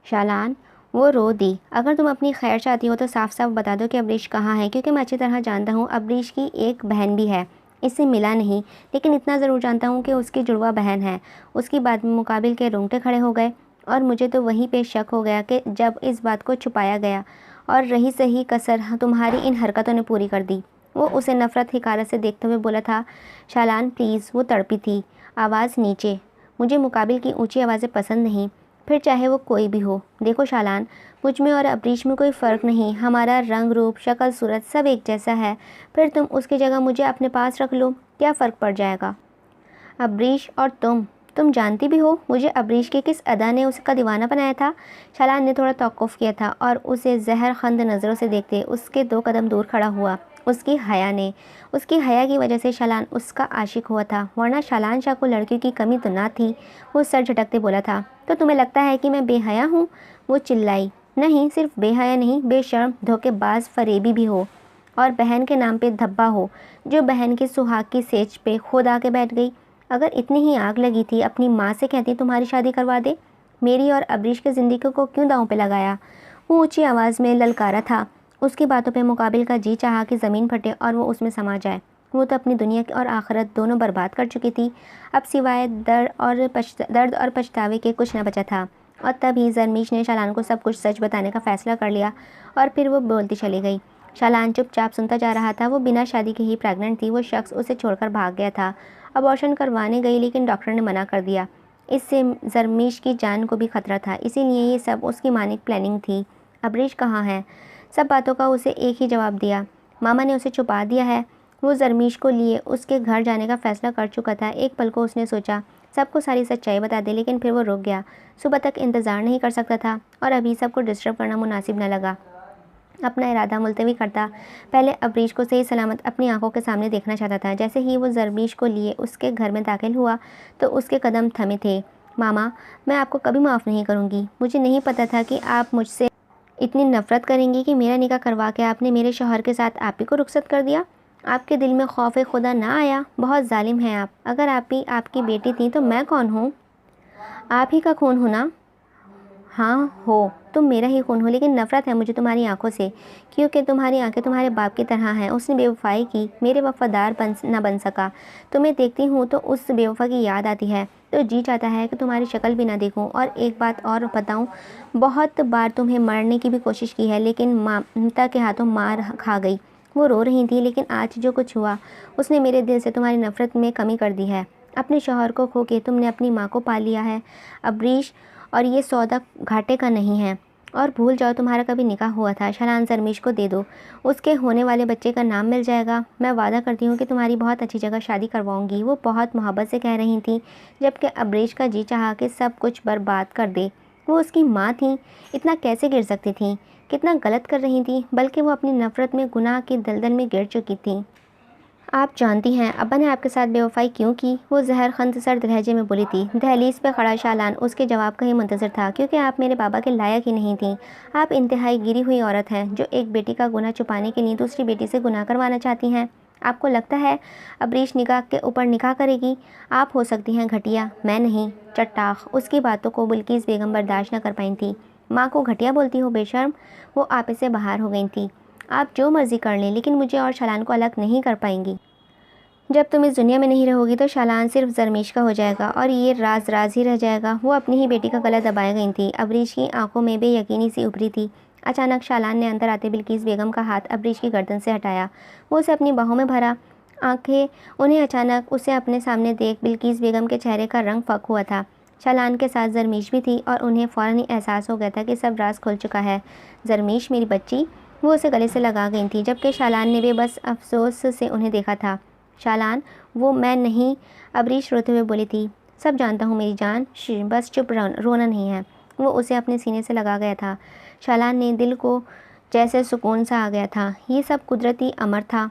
शालान वो रो दी। अगर तुम अपनी खैर चाहती हो तो साफ साफ बता दो कि अबरीश कहाँ है, क्योंकि मैं अच्छी तरह जानता हूँ अबरीश की एक बहन भी है, इससे मिला नहीं, लेकिन इतना ज़रूर जानता हूँ कि उसकी जुड़वा बहन है। उसकी बात में मुकाबिल के रोंगटे खड़े हो गए और मुझे तो वहीं पे शक हो गया कि जब इस बात को छुपाया गया और रही सही कसर तुम्हारी इन हरकतों ने पूरी कर दी। वो उसे नफ़रत हिकारत से देखते हुए बोला था। शालान प्लीज़, वो तड़पी थी, आवाज़ नीचे। मुझे मुकाबिल की ऊंची आवाज़ें पसंद नहीं, फिर चाहे वो कोई भी हो। देखो शालान, मुझ में और अबरीश में कोई फ़र्क नहीं, हमारा रंग रूप शक्ल सूरत सब एक जैसा है, फिर तुम उसकी जगह मुझे अपने पास रख लो, क्या फ़र्क पड़ जाएगा। अबरीश और तुम जानती भी हो मुझे अबरीश की किस अदा ने उसका दीवाना बनाया था। शालान ने थोड़ा तौक़ुफ़ किया था और उसे जहर खंद नज़रों से देखते उसके 2 कदम दूर खड़ा हुआ। उसकी हया की वजह से शालान उसका आशिक हुआ था, वरना शालान शाह को लड़कियों की कमी तो ना थी। वो सर झटकते बोला था। तो तुम्हें लगता है कि मैं बेहया हूँ? वो चिल्लाई। नहीं, सिर्फ बेहया नहीं, बेशर्म, धोखेबाज, फरेबी भी हो, और बहन के नाम पे धब्बा हो, जो बहन के सुहाग की सेज पे खुद आके बैठ गई। अगर इतनी ही आग लगी थी, अपनी माँ से कहती तुम्हारी शादी करवा दे। मेरी और अबरीश की ज़िंदगी को क्यों दांव पे लगाया? वो ऊंची आवाज़ में ललकारा था। उसकी बातों पे मुकाबिल का जी चाहा कि ज़मीन फटे और वो उसमें समा जाए। वो तो अपनी दुनिया और आखिरत दोनों बर्बाद कर चुकी थी। अब सिवाय दर्द और पछतावे के कुछ न बचा था। और तभी जरमीश ने शालान को सब कुछ सच बताने का फ़ैसला कर लिया और फिर वो बोलती चली गई। शालान चुपचाप सुनता जा रहा था। वो बिना शादी के ही प्रेग्नेंट थी। वो शख्स उसे छोड़कर भाग गया था। अबॉर्शन करवाने गई, लेकिन डॉक्टर ने मना कर दिया। इससे जरमीश की जान को भी खतरा था, इसीलिए ये सब उसकी मानिक प्लानिंग थी। अबरीश कहाँ है? सब बातों का उसे एक ही जवाब दिया, मामा ने उसे छुपा दिया है। वो जरमीश को लिए उसके घर जाने का फ़ैसला कर चुका था। एक पल को उसने सोचा सबको सारी सच्चाई बता दे, लेकिन फिर वो रुक गया। सुबह तक इंतज़ार नहीं कर सकता था और अभी सबको डिस्टर्ब करना मुनासिब न लगा। अपना इरादा मुलतवी करता पहले अबरीश को सही सलामत अपनी आंखों के सामने देखना चाहता था। जैसे ही वो जरमीश को लिए उसके घर में दाखिल हुआ तो उसके कदम थमे थे। मामा, मैं आपको कभी माफ़ नहीं करूँगी। मुझे नहीं पता था कि आप मुझसे इतनी नफ़रत करेंगी कि मेरा निकाह करवा के आपने मेरे शौहर के साथ आप ही को रुखसत कर दिया। आपके दिल में खौफ खुदा ना आया? बहुत जालिम हैं आप। अगर आप ही आपकी बेटी थी तो मैं कौन हूँ? आप ही का खून हो ना? हाँ हो, तुम मेरा ही खून हो, लेकिन नफ़रत है मुझे तुम्हारी आंखों से, क्योंकि तुम्हारी आंखें तुम्हारे बाप की तरह हैं। उसने बेवफाई की, मेरे वफ़ादार न बन सका। तुम्हें देखती हूँ तो उस बेवफा की याद आती है, तो जी चाहता है कि तुम्हारी शक्ल भी ना देखूँ। और एक बात और बताऊँ, बहुत बार तुम्हें मारने की भी कोशिश की है, लेकिन ममता के हाथों मार खा गई। वो रो रही थी, लेकिन आज जो कुछ हुआ उसने मेरे दिल से तुम्हारी नफ़रत में कमी कर दी है। अपने शौहर को खो के तुमने अपनी माँ को पा लिया है अबरीश, और ये सौदा घाटे का नहीं है। और भूल जाओ तुम्हारा कभी निकाह हुआ था। शालान जरमीश को दे दो, उसके होने वाले बच्चे का नाम मिल जाएगा। मैं वादा करती हूँ कि तुम्हारी बहुत अच्छी जगह शादी करवाऊँगी। वो बहुत मोहब्बत से कह रही थी, जबकि अबरीश का जी चाहा कि सब कुछ बर्बाद कर दे। वो उसकी माँ थी, इतना कैसे गिर सकती थी? कितना गलत कर रही थी, बल्कि वो अपनी नफ़रत में गुनाह की दलदल में गिर चुकी थी। आप जानती हैं अब्बा ने आपके साथ बेवफाई क्यों की? वो जहर खंत सर्द लहजे में बोली थी। दहलीज पे खड़ा शालान उसके जवाब का ही मुंतज़र था, क्योंकि आप मेरे बाबा के लायक ही नहीं थी। आप इंतहाई गिरी हुई औरत हैं जो एक बेटी का गुनाह छुपाने के लिए दूसरी बेटी से गुनाह करवाना चाहती हैं। आपको लगता है अबरीश निकाह के ऊपर निकाह करेगी? आप हो सकती हैं घटिया, मैं नहीं। चट्टाख। उसकी बातों को बिल्किस बेगम बर्दाश्त न कर पाई थी। माँ को घटिया बोलती हो बेशर्म? वो आपे से बाहर हो गई थी। आप जो मर्ज़ी कर लें, लेकिन मुझे और शालान को अलग नहीं कर पाएंगी। जब तुम इस दुनिया में नहीं रहोगी तो शालान सिर्फ जरमीश का हो जाएगा और ये राज राज ही रह जाएगा। वो अपनी ही बेटी का गला दबाए गई थी। अबरीश की आंखों में बेयकीनी सी उभरी थी। अचानक शालान ने अंदर आते बिल्किस बेगम का हाथ अबरीश की गर्दन से हटाया। वो उसे अपनी बाहों में भरा। आंखें उन्हें अचानक उसे अपने सामने देख बिल्किस बेगम के चेहरे का रंग फक हुआ था। शालान के साथ जरमीश भी थी और उन्हें फ़ौरन ही एहसास हो गया था कि सब राज खुल चुका है। जरमीश, मेरी बच्ची। वो उसे गले से लगा गई थी, जबकि शालान ने बेबस अफसोस से उन्हें देखा था। शालान, वो मैं नहीं, अबरीश रोते हुए बोली थी। सब जानता हूँ मेरी जान, बस चुप रोना नहीं है। वो उसे अपने सीने से लगा गया था। शालान ने दिल को जैसे सुकून सा आ गया था। ये सब कुदरती अमर था।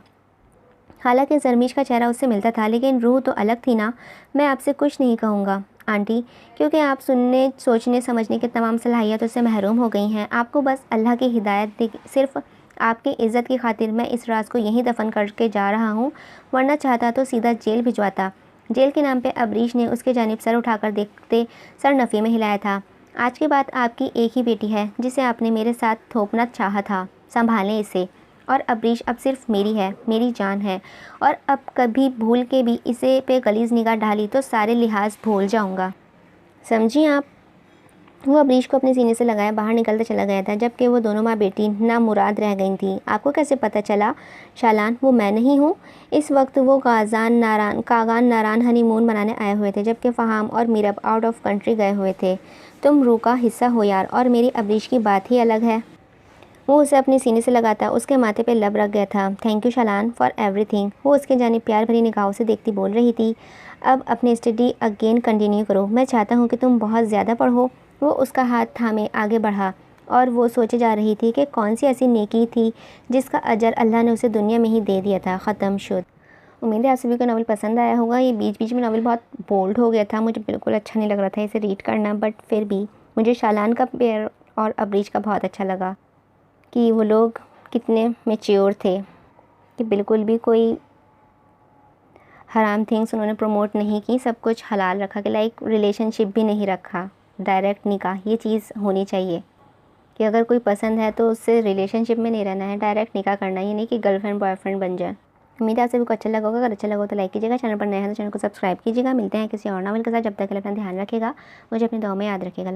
हालांकि जरमीश का चेहरा उससे मिलता था, लेकिन रूह तो अलग थी ना। मैं आपसे कुछ नहीं कहूँगा, आंटी, क्योंकि आप सुनने, सोचने, समझने की तमाम सलाहियतों से महरूम हो गई हैं। आपको बस अल्लाह की हिदायत दी। सिर्फ आपकी इज़्ज़त की खातिर मैं इस राज को यहीं दफन करके जा रहा हूँ, वरना चाहता तो सीधा जेल भिजवाता। जेल के नाम पे अबरीश ने उसके जानिब सर उठाकर देखते सर नफ़ी में हिलाया था। आज के बाद आपकी एक ही बेटी है जिसे आपने मेरे साथ थोपना चाहा था। संभालें इसे। और अबरीश अब सिर्फ मेरी है, मेरी जान है। और अब कभी भूल के भी इसे पे गलीज़ निगाह डाली तो सारे लिहाज भूल जाऊंगा, समझी आप। वो अबरीश को अपने सीने से लगाया बाहर निकलता चला गया था, जबकि वो दोनों माँ बेटी नामुराद रह गई थी। आपको कैसे पता चला शालान, वो मैं नहीं हूँ? इस वक्त वो कागान नारान हनीमून मनाने आए हुए थे, जबकि फ़हाम और मीरब आउट ऑफ कंट्री गए हुए थे। तुम रूह का हिस्सा हो यार, और मेरी अबरीश की बात ही अलग है। वो उसे अपने सीने से लगाता उसके माथे पे लब रख गया था। Thank you Shalan for everything. वो उसके जानिब प्यार भरी निगाहों से देखती बोल रही थी। अब अपनी स्टडी अगेन कंटिन्यू करो, मैं चाहता हूँ कि तुम बहुत ज़्यादा पढ़ो। वो उसका हाथ थामे आगे बढ़ा और वो सोचे जा रही थी कि कौन सी ऐसी नेकी थी जिसका अजर अल्लाह ने उसे दुनिया में ही दे दिया था। ख़त्म शुद। उम्मीद है आप सभी को नावल पसंद आया होगा। ये बीच बीच में नावल बहुत बोल्ड हो गया था, मुझे बिल्कुल अच्छा नहीं लग रहा था इसे रीड करना, बट फिर भी मुझे शालान का पेयर और अबरीश का बहुत अच्छा लगा कि वो लोग कितने मैच्योर थे कि बिल्कुल भी कोई हराम थिंग्स उन्होंने प्रमोट नहीं की, सब कुछ हलाल रखा कि लाइक रिलेशनशिप भी नहीं रखा, डायरेक्ट निकाह ये चीज़ होनी चाहिए कि अगर कोई पसंद है तो उससे रिलेशनशिप में नहीं रहना है, डायरेक्ट निकाह करना, ये नहीं कि गर्लफ्रेंड बॉयफ्रेंड बन जाए। उम्मीद है आप सभी को अच्छा लगा होगा। अगर अच्छा लगा तो लाइक कीजिएगा, चैनल पर नया है तो चैनल को सब्सक्राइब कीजिएगा। मिलते हैं किसी और नावल के साथ, जब तक के लिए अपना ध्यान रखिएगा, मुझे अपनी दुआ में याद रखिएगा।